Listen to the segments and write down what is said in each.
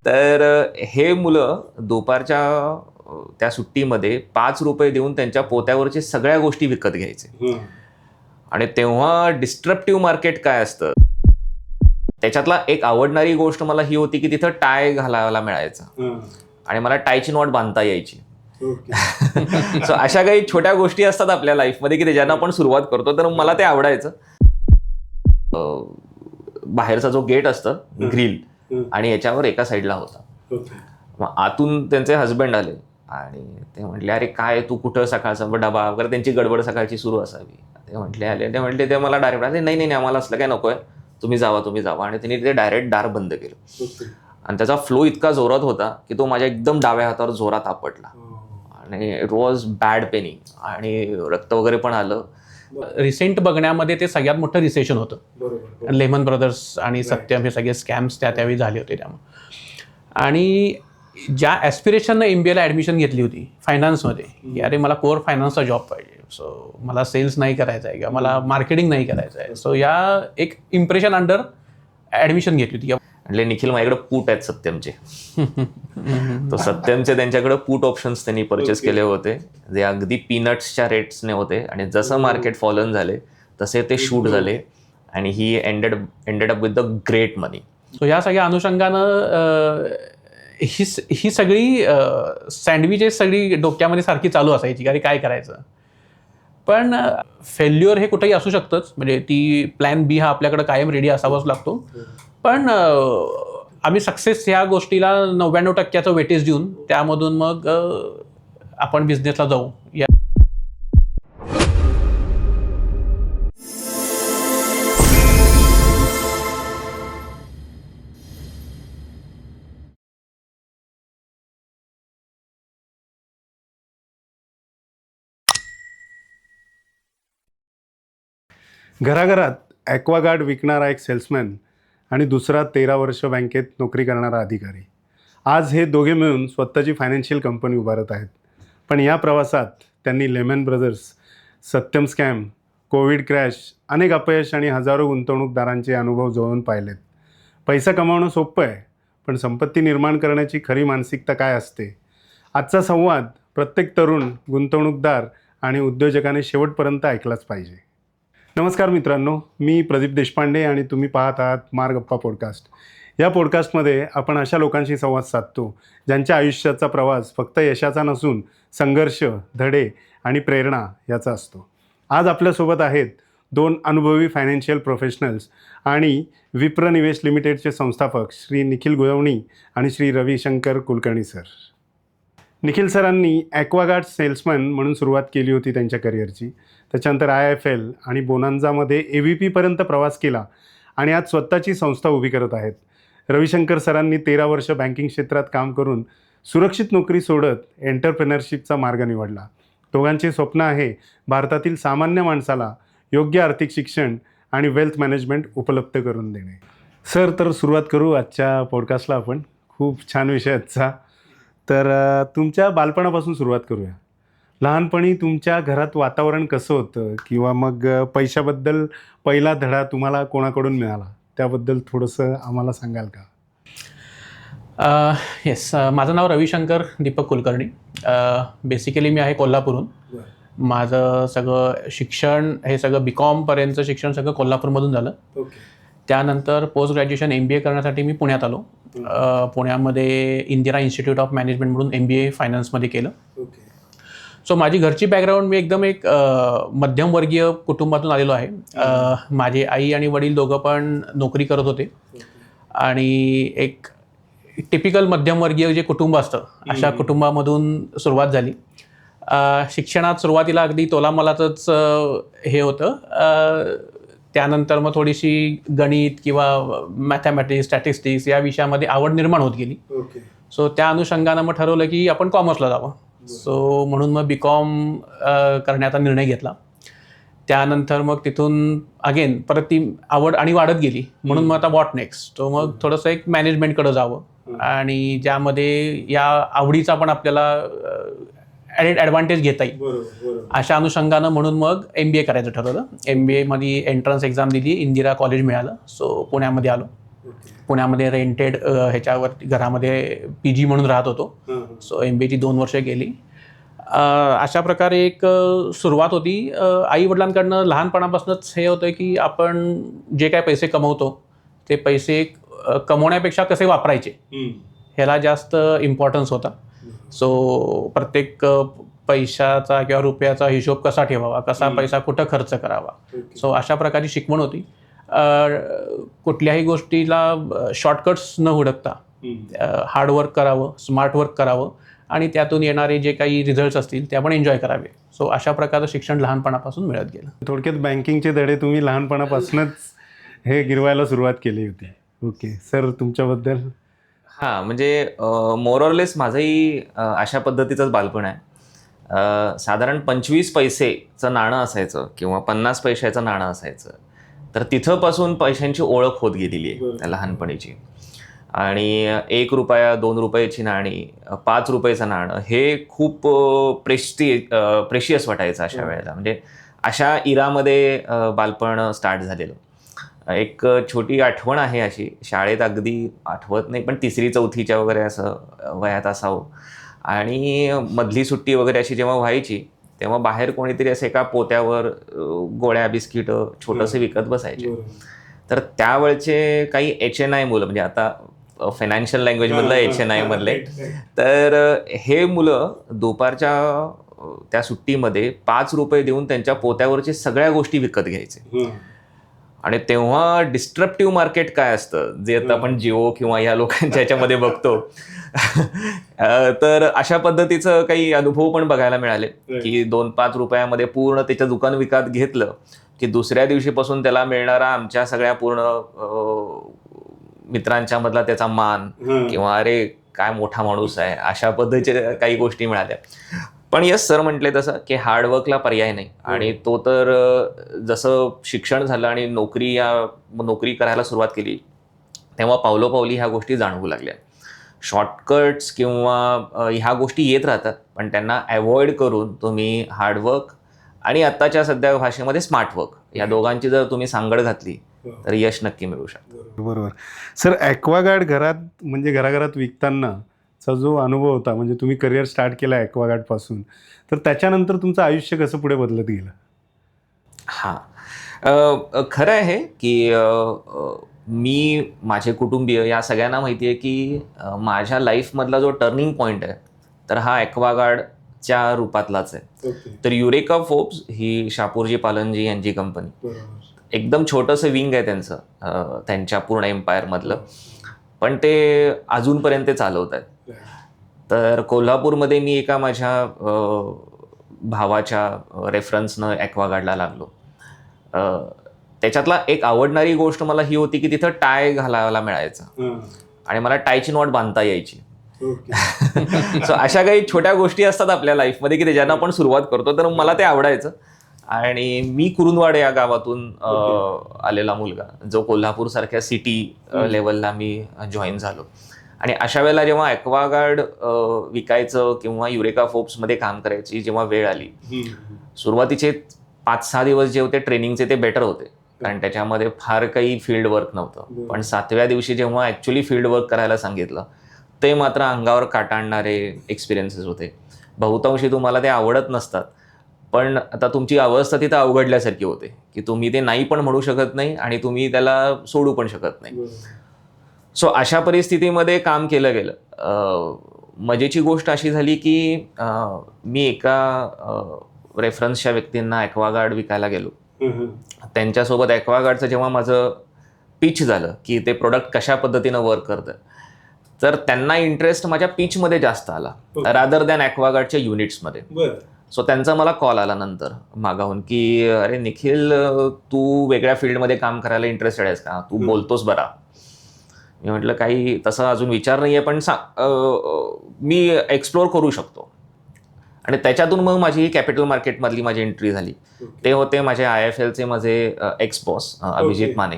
तर हे मुलं दुपारच्या त्या सुट्टीमध्ये ₹5 देऊन त्यांच्या पोत्यावरचे सगळ्या गोष्टी विकत घ्यायचे. आणि तेव्हा डिस्ट्रप्टिव्ह मार्केट काय असतं, त्याच्यातला एक आवडणारी गोष्ट मला ही होती की तिथं टाय घालायला मिळायचं आणि मला टायची नॉट बांधता यायची. सो अशा काही छोट्या गोष्टी असतात आपल्या लाईफमध्ये की त्याच्यानं आपण सुरुवात करतो. तर मला ते आवडायचं. बाहेरचा जो गेट असतं ग्रिल आणि याच्यावर एका साईडला होता. मग आतून त्यांचे हजबंड आले आणि ते म्हटले, अरे काय तू कुठं, सकाळचा डबा वगैरे, त्यांची गडबड सकाळची सुरू असावी. ते म्हटले ते मला डायरेक्ट आले, नाही आम्हाला असलं काय नकोय, तुम्ही जावा. आणि त्यांनी ते डायरेक्ट दार बंद केलं आणि त्याचा फ्लो इतका जोरात होता की तो माझ्या एकदम डाव्या हातावर जोरात आपटला आणि इट वॉज बॅड पेनिंग आणि रक्त वगैरे पण आलं. रिसेंट बघण्यामध्ये ते सगळ्यात मोठं रिसेशन होतं. लेमन ब्रदर्स आणि सत्यम हे सगळे स्कॅम्स त्यावेळी झाले होते. त्यामुळे आणि ज्या ॲस्पिरेशननं MBAला ॲडमिशन घेतली होती फायनान्समध्ये, की अरे मला कोर फायनान्सचा जॉब पाहिजे, सो मला सेल्स नाही करायचा आहे किंवा मला मार्केटिंग नाही करायचं आहे, सो या एक इम्प्रेशन अंडर ॲडमिशन घेतली होती. म्हणजे निखिल, माझ्याकडे पूट आहेत सत्यमचे. तर सत्यमचे त्यांच्याकडे पूट ऑप्शन्स त्यांनी परचेस केले होते, जे अगदी पीनट्सच्या रेट्सने होते. आणि जसं मार्केट फॉलन झाले तसे ते शूट झाले आणि he ended up with the great money. So या सगळ्या अनुषंगानं ही सगळी सँडविचेस सगळी डोक्यामध्ये सारखी चालू असायची की अरे काय करायचं. पण फेल्युअर हे कुठेही असू शकतंच, म्हणजे ती प्लॅन बी हा आपल्याकडे कायम रेडी असावाच लागतो. पण आम्ही सक्सेस ह्या गोष्टीला 99% वेटेज देऊन त्यामधून मग आपण बिझनेसला जाऊ. घराघरात ॲक्वागार्ड विकणारा एक सेल्समॅन आणि दुसरा 13 वर्ष बँकेत नोकरी करणारा अधिकारी, आज हे दोघे मिळून स्वतःची फायनान्शियल कंपनी उभारत आहेत. पण या प्रवासात त्यांनी Lehman Brothers, Satyam scam, Covid crash, अनेक अपयश आणि हजारो गुंतवणूकदारांचे अनुभव जवळून पाहिलेत. पैसा कमावणं सोपं आहे, पण संपत्ती निर्माण करण्याची खरी मानसिकता काय असते, आजचा संवाद प्रत्येक तरुण, गुंतवणूकदार आणि उद्योजकाने शेवटपर्यंत ऐकलाच पाहिजे. नमस्कार मित्रांनो, मी प्रदीप देशपांडे आणि तुम्ही पाहत आहात मार गप्पा पॉडकास्ट. या पॉडकास्टमध्ये आपण अशा लोकांशी संवाद साधतो ज्यांच्या आयुष्याचा प्रवास फक्त यशाचा नसून संघर्ष, धडे आणि प्रेरणा याचा असतो. आज आपल्यासोबत आहेत 2 अनुभवी फायनान्शियल प्रोफेशनल्स आणि विप्र निवेश लिमिटेडचे संस्थापक श्री निखिल गुळवणी आणि श्री रविशंकर कुलकर्णी सर. निखिल सरांनी ॲक्वागार्ड सेल्समॅन म्हणून सुरुवात केली होती त्यांच्या करिअरची. त्याच्यानंतर IIFL आणि बोनांजामध्ये AVPपर्यंत प्रवास केला आणि आज स्वतःची संस्था उभी करत आहेत. रविशंकर सरांनी 13 वर्ष बँकिंग क्षेत्रात काम करून सुरक्षित नोकरी सोडत एंटरप्रेनरशिपचा मार्ग निवडला. दोघांचे स्वप्न आहे भारतातील सामान्य माणसाला योग्य आर्थिक शिक्षण आणि वेल्थ मॅनेजमेंट उपलब्ध करून देणे. सर, तर सुरुवात करू आजच्या पॉडकास्टला आपण. खूप छान विषय आजचा. तर तुमच्या बालपणापासून सुरुवात करूया. लहानपणी तुमच्या घरात वातावरण कसं होतं, किंवा मग पैशाबद्दल पहिला धडा तुम्हाला कोणाकडून मिळाला, त्याबद्दल थोडंसं आम्हाला सांगाल का? येस, माझं नाव रविशंकर दीपक कुलकर्णी. बेसिकली मी आहे कोल्हापूरहून. माझं सगळं शिक्षण हे सगळं BCom शिक्षण सगळं कोल्हापूरमधून झालं. त्यानंतर पोस्ट ग्रॅज्युएशन MBA करण्यासाठी मी पुण्यात आलो. पुण्यामध्ये इंदिरा इन्स्टिट्यूट ऑफ मॅनेजमेंट म्हणून MBA फायनान्समध्ये केलं. सो माझी घरची बॅकग्राऊंड, मी एकदम एक मध्यमवर्गीय कुटुंबातून आलेलो आहे. माझे आई आणि वडील दोघं पण नोकरी करत होते आणि एक टिपिकल मध्यमवर्गीय जे कुटुंब असतं अशा कुटुंबामधून सुरुवात झाली. शिक्षणात सुरुवातीला अगदी तोलामोलाचंच हे होतं. त्यानंतर मग थोडीशी गणित किंवा मॅथमॅटिक्स, स्टॅटिस्टिक्स या विषयामध्ये आवड निर्माण होत गेली. सो त्या अनुषंगानं मग ठरवलं की आपण कॉमर्सला जावं. सो म्हणून मग BCom करण्याचा निर्णय घेतला. त्यानंतर मग तिथून अगेन परत ती आवड आणि वाढत गेली, म्हणून मग आता वॉट नेक्स्ट. तो मग थोडंसं एक मॅनेजमेंटकडे जावं आणि ज्यामध्ये या आवडीचा पण आपल्याला ॲडेड ॲडव्हान्टेज घेता येईल अशा अनुषंगानं म्हणून मग MBA करायचं ठरवलं. MBA मध्ये एंट्रन्स एक्झाम दिली, इंदिरा कॉलेज मिळालं. सो पुण्यामध्ये आलो पुण्यामध्ये रेंटेड ह्याच्यावर घरामध्ये PG म्हणून राहत होतो. सो MBAची 2 वर्ष गेली. अशा प्रकारे एक सुरुवात होती. आई वडिलांकडनं लहानपणापासूनच हे होतं की आपण जे काय पैसे कमवतो ते पैसे कमवण्यापेक्षा कसे वापरायचे ह्याला जास्त इम्पॉर्टन्स होता. सो प्रत्येक पैशाचा किंवा रुपयाचा हिशोब कसा ठेवावा, कसा पैसा कुठं खर्च करावा. सो अशा प्रकारची शिकवण होती. कुठल्याही गोष्टीला शॉर्टकट्स न हुडकता हार्डवर्क करावं, स्मार्ट वर्क करावं आणि त्यातून येणारे जे काही रिझल्ट्स असतील ते आपण एन्जॉय करावे. सो अशा प्रकारचं शिक्षण लहानपणापासून मिळत गेलं. थोडक्यात बँकिंगचे धडे तुम्ही लहानपणापासूनच हे गिरवायला सुरुवात केली होती. ओके सर, तुमच्याबद्दल? हां, म्हणजे मोरॉरलेस माझंही अशा पद्धतीचंच बालपण आहे. साधारण 25 पैसेचं नाणं असायचं किंवा 50 पैशाचं नाणं असायचं, तर तिथंपासून पैशांची ओळख होत गेलेली आहे त्या लहानपणीची. आणि 1 रुपया, 2 रुपयाची नाणी, 5 रुपयाचं नाणं हे खूप प्रेशियस वाटायचं अशा वेळेला. म्हणजे अशा इरामध्ये बालपण स्टार्ट झालेलं. एक छोटी आठवण आहे अशी, शाळेत अगदी आठवत नाही पण 3री-4थीच्या वगैरे असं वयात असावं, आणि मधली सुट्टी वगैरे अशी जेव्हा व्हायची तेव्हा बाहेर कोणीतरी असं एका पोत्यावर गोळ्या बिस्किटं छोटंसं विकत बसायचे. तर त्यावेळचे काही HNI मुलं, म्हणजे आता फायनान्शियल लँग्वेजमधलं HNI मधले, तर हे मुलं दुपारच्या त्या सुट्टीमध्ये 5 रुपये देऊन त्यांच्या पोत्यावरचे सगळ्या गोष्टी विकत घ्यायचे. आणि तेव्हा डिस्ट्रप्टिव्ह मार्केट काय असतं, जे आता आपण जिओ किंवा या लोकांच्या ह्याच्यामध्ये बघतो, तर अशा पद्धतीचं काही अनुभव पण बघायला मिळाले की 2-5 रुपयामध्ये पूर्ण त्याचं दुकान विकत घेतलं की दुसऱ्या दिवशीपासून त्याला मिळणारा आमच्या सगळ्या पूर्ण मित्रांच्या मधला त्याचा मान किंवा अरे काय मोठा माणूस आहे, अशा पद्धतीच्या काही गोष्टी मिळाल्या. पण यस, सर म्हटले तसं की हार्डवर्कला पर्याय नाही. आणि तो तर जसं शिक्षण झालं आणि नोकरी करायला सुरुवात केली तेव्हा पावलोपावली ह्या गोष्टी जाणवू लागल्या. शॉर्टकट्स किंवा ह्या गोष्टी येत राहतात, पण त्यांना अवॉइड करून तुम्ही हार्डवर्क आणि आत्ताच्या सध्या भाषेमध्ये स्मार्टवर्क या दोघांची जर तुम्ही सांगड घातली तर यश नक्की मिळू शकतं. बरोबर. सर, ॲक्वागार्ड घराघरात विकतानाचा जो अनुभव होता, म्हणजे तुम्ही करिअर स्टार्ट केला ॲक्वागार्डपासून, तर त्याच्यानंतर तुमचं आयुष्य कसं पुढे बदलत गेलं? हां, खरं आहे की मी, माझे कुटुंबीय या सगळ्यांना माहिती आहे की माझ्या लाईफमधला जो टर्निंग पॉईंट आहे तर हा ॲक्वागार्डच्या रूपातलाच आहे. तर युरेका फोर्ब्स ही शापूरजी पालनजी यांची कंपनी, एकदम छोटंसं विंग आहे त्यांचं त्यांच्या पूर्ण एम्पायरमधलं, पण ते अजूनपर्यंत चालवत आहेत. तर कोल्हापूरमध्ये मी एका माझ्या भावाच्या रेफरन्सनं ॲक्वागार्डला लागलो. त्याच्यातला एक आवडणारी गोष्ट मला ही होती की तिथं टाय घालायला मिळायचं आणि मला टायची नॉट बांधता यायची. सो अशा काही छोट्या गोष्टी असतात आपल्या लाईफमध्ये की त्याच्यानं आपण सुरुवात करतो, तर मला ते आवडायचं. आणि मी कुरुंदवाड या गावातून आलेला मुलगा, जो कोल्हापूरसारख्या सिटी लेवलला मी जॉईन झालो. आणि अशा वेळेला जेव्हा ॲक्वागार्ड विकायचं किंवा युरेका फोर्ब्समध्ये काम करायची जेव्हा वेळ आली, सुरुवातीचे 5-6 दिवस जे होते ट्रेनिंगचे ते बेटर होते, कारण त्याच्यामध्ये फार काही फील्ड वर्क नव्हतं. पण 7व्या दिवशी जेव्हा ॲक्च्युली फील्ड वर्क करायला सांगितलं ते मात्र अंगावर काटाळणारे एक्सपिरियन्सेस होते. बहुतांशी तुम्हाला ते आवडत नसतात, पण आता तुमची अवस्था तिथं अवघडल्यासारखी होते की तुम्ही ते नाही पण म्हणू शकत नाही आणि तुम्ही त्याला सोडू पण शकत नाही. सो अशा परिस्थितीमध्ये काम केलं गेलं. मजेची गोष्ट अशी झाली की मी एका रेफरन्सच्या व्यक्तींना ॲक्वागार्ड विकायला गेलो. त्यांच्यासोबत ॲक्वागार्डचं जेव्हा माझं पिच झालं की ते प्रोडक्ट कशा पद्धतीनं वर्क करतं, तर त्यांना इंटरेस्ट माझ्या पिचमध्ये जास्त आला रादर दॅन ॲक्वागार्डच्या युनिट्समध्ये. सो त्यांचा मला कॉल आला नंतर मागाहून की अरे निखिल, तू वेगळ्या फील्डमध्ये काम करायला इंटरेस्टेड आहेस का, तू बोलतोस बरा. मी म्हटलं काही तसं अजून विचार नाही आहे, पण मी एक्सप्लोअर करू शकतो. आणि त्याच्यातून मग माझी कॅपिटल मार्केटमधली माझी एंट्री झाली. ते होते माझे IIFLचे माझे एक्स बॉस अभिजित माने.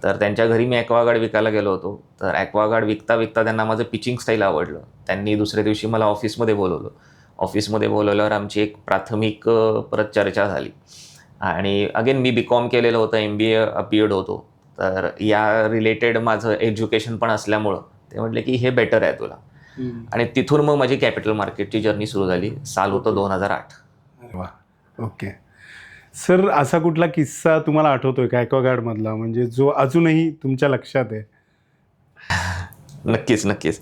तर त्यांच्या घरी मी ॲक्वागार्ड विकायला गेलो होतो. तर ॲक्वागार्ड विकता विकता त्यांना माझं पिचिंग स्टाईल आवडलं. त्यांनी दुसऱ्या दिवशी मला ऑफिसमध्ये बोलवलं. ऑफिसमध्ये बोलवल्यावर आमची एक प्राथमिक परत चर्चा झाली. आणि अगेन मी BCom केलेलं होतं, MBA अपीयर्ड होतो. तर या रिलेटेड माझं एज्युकेशन पण असल्यामुळं ते म्हटले की हे बेटर आहे तुला. आणि तिथून मग माझी कॅपिटल मार्केटची जर्नी सुरू झाली. साल होतं 2008. वा, ओके. सर, असा कुठला किस्सा तुम्हाला आठवतोय का ॲक्वागार्डमधला, म्हणजे जो अजूनही तुमच्या लक्षात आहे? नक्कीच.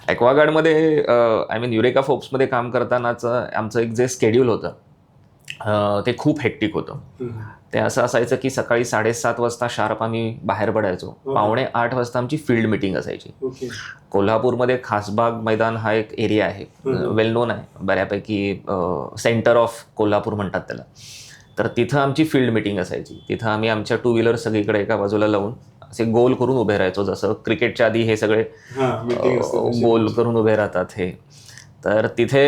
ॲक्वागार्डमध्ये आय मीन युरेका फोर्ब्समध्ये काम करतानाचं आमचं एक जे स्केड्यूल होतं ते खूप हेक्टिक होतं. ते असं असायचं की सकाळी 7:30 वाजता शार्प आम्ही बाहेर पडायचो. 7:45 वाजता आमची फील्ड मिटिंग असायची. कोल्हापूरमध्ये खासबाग मैदान हा एक एरिया आहे, वेल नोन आहे बऱ्यापैकी, सेंटर ऑफ कोल्हापूर म्हणतात त्याला. तर तिथं आमची फील्ड मिटिंग असायची. तिथं आम्ही आमच्या 2 व्हीलर सगळीकडे एका बाजूला लावून असे गोल करून उभे राहायचो, जसं क्रिकेटच्या आधी हे सगळे गोल करून उभे राहतात हे. तर तिथे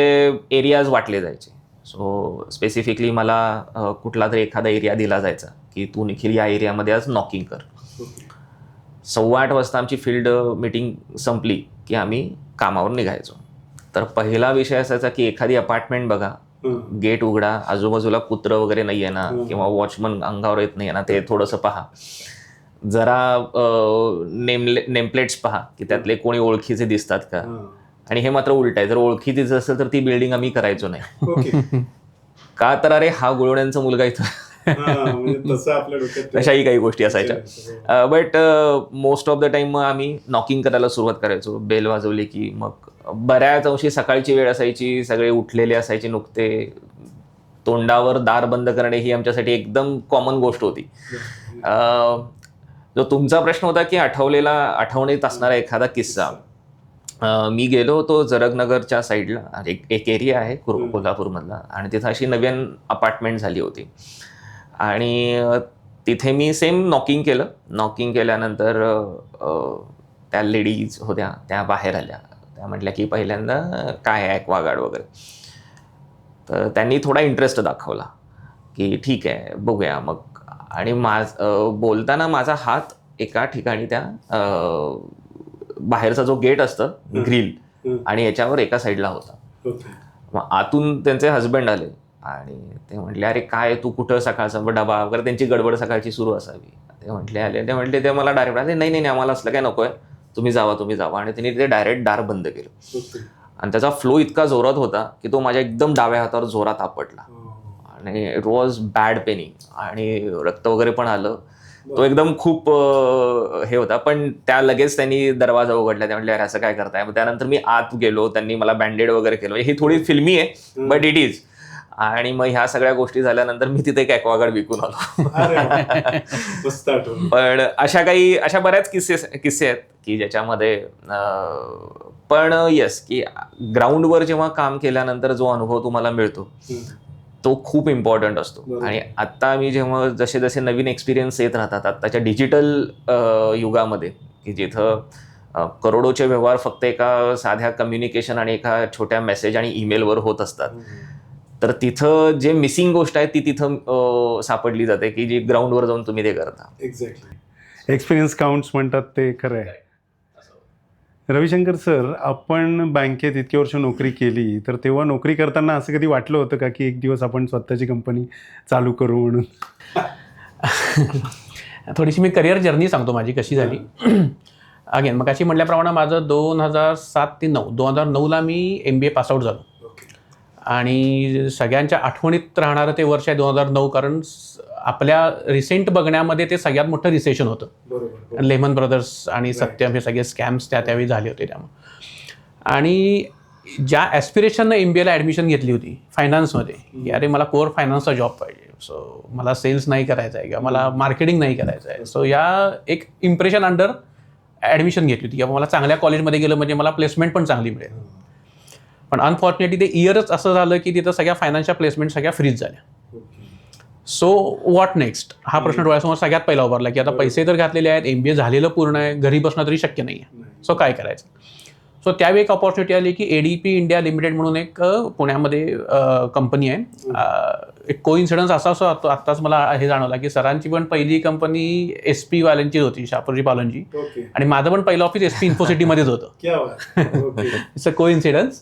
एरियाज वाटले जायचे. सो स्पेसिफिकली मला कुठला तरी एखादा एरिया दिला जायचा की तू निखिल या एरियामध्ये आज नॉकिंग कर. 8:15 वाजता आमची फील्ड मीटिंग संपली की आम्ही कामावर निघायचो. तर पहिला विषय असायचा की एखादी अपार्टमेंट बघा, गेट उघडा, आजूबाजूला कुत्रं वगैरे नाही आहे ना, किंवा वॉचमन अंगावर येत नाही आहे ना, ते थोडंसं पहा. जरा नेमप्लेट्स पहा की त्यातले कोणी ओळखीचे दिसतात का. आणि हे मात्र उलट आहे, जर ओळखीचं असेल तर ती बिल्डिंग आम्ही करायचो नाही. का तर अरे हा गुळवण्यांचा मुलगा इथं, अशाही काही गोष्टी असायच्या. But most of the time मग आम्ही नॉकिंग करायला सुरुवात करायचो. बेल वाजवली की मग बऱ्याच अंशी सकाळची वेळ असायची, सगळे उठलेले असायचे नुकते. तोंडावर दार बंद करणे ही आमच्यासाठी एकदम कॉमन गोष्ट होती. जो तुमचा प्रश्न होता की आठवणीत असणारा एखादा किस्सा, मी गेलो होतो जरगनगरच्या साईडला, एक एरिया आहे कोल्हापूरमधला, आणि तिथं अशी नवीन अपार्टमेंट झाली होती. आणि तिथे मी सेम नॉकिंग केलं. नॉकिंग केल्यानंतर त्या लेडीज होत्या, त्या बाहेर आल्या. त्या म्हटल्या की पहिल्यांदा काय आहे ॲक्वागार्ड वगैरे. तर त्यांनी थोडा इंटरेस्ट दाखवला की ठीक आहे बघूया मग. आणि बोलताना माझा हात एका ठिकाणी त्या बाहेरचा जो गेट असतं ग्रिल, आणि याच्यावर एका साईडला होता. मग आतून त्यांचे हजबंड आले आणि ते म्हटले अरे काय तू कुठं, सकाळचा डबा वगैरे, त्यांची गडबड सकाळची सुरू असावी. ते म्हटले ते मला डायरेक्ट आले नाही आम्हाला असलं काय नको आहे, तुम्ही जावा. आणि त्यांनी ते डायरेक्ट दार बंद केलं. आणि त्याचा फ्लो इतका जोरात होता की तो माझ्या एकदम डाव्या हातावर जोरात आपटला. आणि इट वॉज बॅड पेनिंग, आणि रक्त वगैरे पण आलं. तो एकदम खूप हे होता. पण लगेच त्यांनी दरवाजा उघडला. ते म्हटले अरे असं काय करताय. मग त्यानंतर मी आत गेलो, त्यांनी मला बँडेड वगैरे केलं. ही थोडी फिल्मी आहे बट इट इज. आणि मग ह्या सगळ्या गोष्टी झाल्यानंतर मी तिथे एक ॲक्वागार्ड विकून आलो. पण अशा बऱ्याच किस्से आहेत की ज्याच्यामध्ये पण येस की ग्राउंडवर जेव्हा काम केल्यानंतर जो अनुभव तुम्हाला मिळतो तो खूप इम्पॉर्टंट असतो. आणि आत्ता मी जेव्हा जसे नवीन एक्सपिरियन्स येत राहतात आत्ताच्या डिजिटल युगामध्ये, की जिथं करोडोचे व्यवहार फक्त एका साध्या कम्युनिकेशन आणि एका छोट्या मेसेज आणि ईमेलवर होत असतात, तर तिथं जे मिसिंग गोष्ट आहे ती तिथं सापडली जाते की जी ग्राउंडवर जाऊन तुम्ही ते करता. एक्झॅक्टली, एक्सपिरियन्स काउंट्स म्हणतात ते खरं आहे. रविशंकर सर, आपण बँकेत इतकी वर्ष नोकरी केली, तर तेव्हा नोकरी करताना असं कधी वाटलं होतं का की एक दिवस आपण स्वतःची कंपनी चालू करू म्हणून? थोडीशी मी करिअर जर्नी सांगतो माझी कशी झाली. अगेन मग अशी म्हटल्याप्रमाणे माझं 2007 ते 2009ला मी MBA पासआउट झालो. आणि सगळ्यांच्या आठवणीत राहणारं ते वर्ष आहे 2009, कारण आपल्या रिसेंट बघण्यामध्ये ते सगळ्यात मोठं रिसेशन होतं. लेमन ब्रदर्स आणि सत्यम हे सगळे स्कॅम्स त्यावेळी झाले होते. त्यामुळे आणि ज्या ॲस्पिरेशननं MBAला ॲडमिशन घेतली होती फायनान्समध्ये, की अरे मला कोर फायनान्सचा जॉब पाहिजे, सो मला सेल्स नाही करायचं आहे किंवा मला मार्केटिंग नाही करायचं आहे, सो या एक इम्प्रेशन अंडर ॲडमिशन घेतली होती किंवा मला चांगल्या कॉलेजमध्ये गेलं म्हणजे मला प्लेसमेंट पण चांगली मिळेल. पण अनफॉर्च्युनेटली ते इयरच असं झालं की तिथं सगळ्या फायनान्सच्या प्लेसमेंट सगळ्या फ्रीज झाल्या. सो व्हॉट नेक्स्ट हा प्रश्न डोळ्यासमोर सगळ्यात पहिला उभारला की आता पैसे तर घातलेले आहेत, MBA झालेलं पूर्ण आहे, घरी बसणं तरी शक्य नाही आहे, सो काय करायचं. सो त्यावेळी एक ऑपॉर्च्युनिटी आली की ADP इंडिया लिमिटेड म्हणून एक पुण्यामध्ये कंपनी आहे. एक कोइन्सिडन्स असा असतो, आत्ताच मला हे जाणवला की सरांची पण पहिली कंपनी SP वाल्यांची होती, शापूरजी पालनजी, आणि माझं पण पहिलं ऑफिस SP इन्फोसिटीमध्येच होतं. It's a coincidence.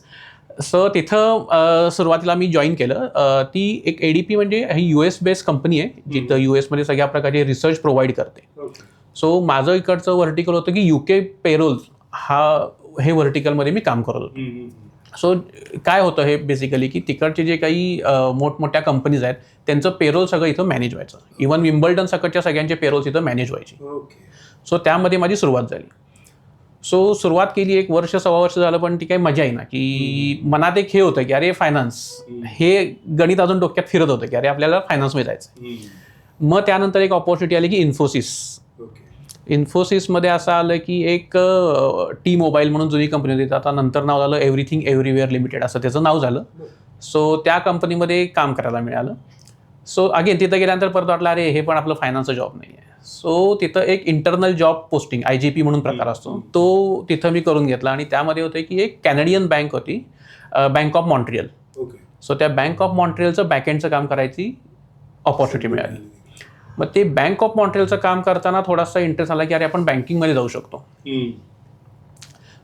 सो तिथं सुरुवातीला मी जॉईन केलं. ती एक ADP म्हणजे ही US बेस्ड कंपनी आहे जिथं US मध्ये सगळ्या प्रकारचे रिसर्च प्रोव्हाइड करते. सो माझं इकडचं व्हर्टिकल होतं की UK पेरोल हे व्हर्टिकलमध्ये मी काम करत होतो. सो काय होतं हे बेसिकली की तिकडचे जे काही मोठमोठ्या कंपनीज आहेत त्यांचं पेरोल सगळं इथं मॅनेज व्हायचं. इव्हन विम्बल्डन सकटच्या सगळ्यांचे पेरोल्स इथं मॅनेज व्हायचे. सो त्यामध्ये माझी सुरुवात झाली. सो सुरुवात केली 1 वर्ष 1.25 वर्ष झालं, पण ती काही मजा येईना की मनात एक हे होतं की अरे फायनान्स, हे गणित अजून डोक्यात फिरत होतं की अरे आपल्याला फायनान्समध्ये जायचं. मग त्यानंतर एक ऑपॉर्च्युनिटी आली की इन्फोसिसमध्ये असं आलं की एक टी मोबाईल म्हणून जुनी कंपनी होती, आता नंतर नाव झालं एव्हरीथिंग एव्हरीवेअर लिमिटेड असं त्याचं नाव झालं. सो त्या कंपनीमध्ये काम करायला मिळालं. सो अगेन तिथं गेल्यानंतर परत वाटलं अरे हे पण आपलं फायनान्सचं जॉब नाही आहे. सो तिथं एक इंटरनल जॉब पोस्टिंग IGP म्हणून प्रकार असतो तो तिथं मी करून घेतला. आणि त्यामध्ये होतं की एक कॅनेडियन बँक होती, बँक ऑफ मॉन्ट्रियल. सो त्या बँक ऑफ मॉन्ट्रियलचं बॅकएंडचं काम करायची ऑपॉर्च्युनिटी मिळाली. मग ते बँक ऑफ मॉन्ट्रियलचं काम करताना थोडासा इंटरेस्ट आला की अरे आपण बँकिंगमध्ये जाऊ शकतो.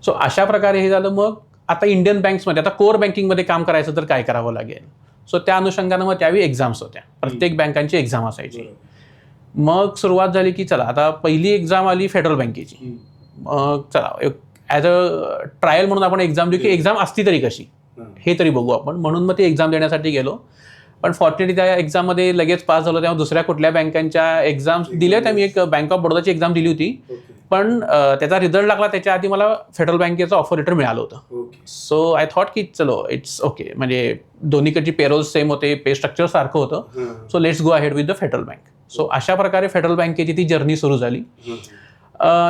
सो अशा प्रकारे हे झालं. मग आता इंडियन बँक्समध्ये आता कोर बँकिंगमध्ये काम करायचं तर काय करावं लागेल. सो त्या अनुषंगानं मग त्यावेळी एक्झाम्स होत्या, प्रत्येक बँकांची एक्झाम असायची. मग सुरुवात झाली की चला आता पहिली एक्झाम आली फेडरल बँकेची. मग चला ॲज अ ट्रायल म्हणून आपण एक्झाम देऊ की एक्झाम असती तरी कशी हे तरी बघू आपण, म्हणून मग ती एक्झाम देण्यासाठी गेलो. पण फॉर्च्युनेटली त्या एक्झाममध्ये लगेच पास झालो. तेव्हा दुसऱ्या कुठल्या बँकांच्या एक्झाम्स दिल्या होत्या. मी एक बँक ऑफ बडोदाची एक्झाम दिली होती, पण त्याचा रिझल्ट लागला त्याच्या आधी मला फेडरल बँकेचं ऑफर लेटर मिळालं होतं. सो आय थॉट की चलो इट्स ओके, म्हणजे दोन्हीकडची पेरोल सेम होते, पे स्ट्रक्चर सारखं होतं. So let's go ahead with the federal bank. So अशा प्रकारे फेडरल बँकेची ती जर्नी सुरू झाली.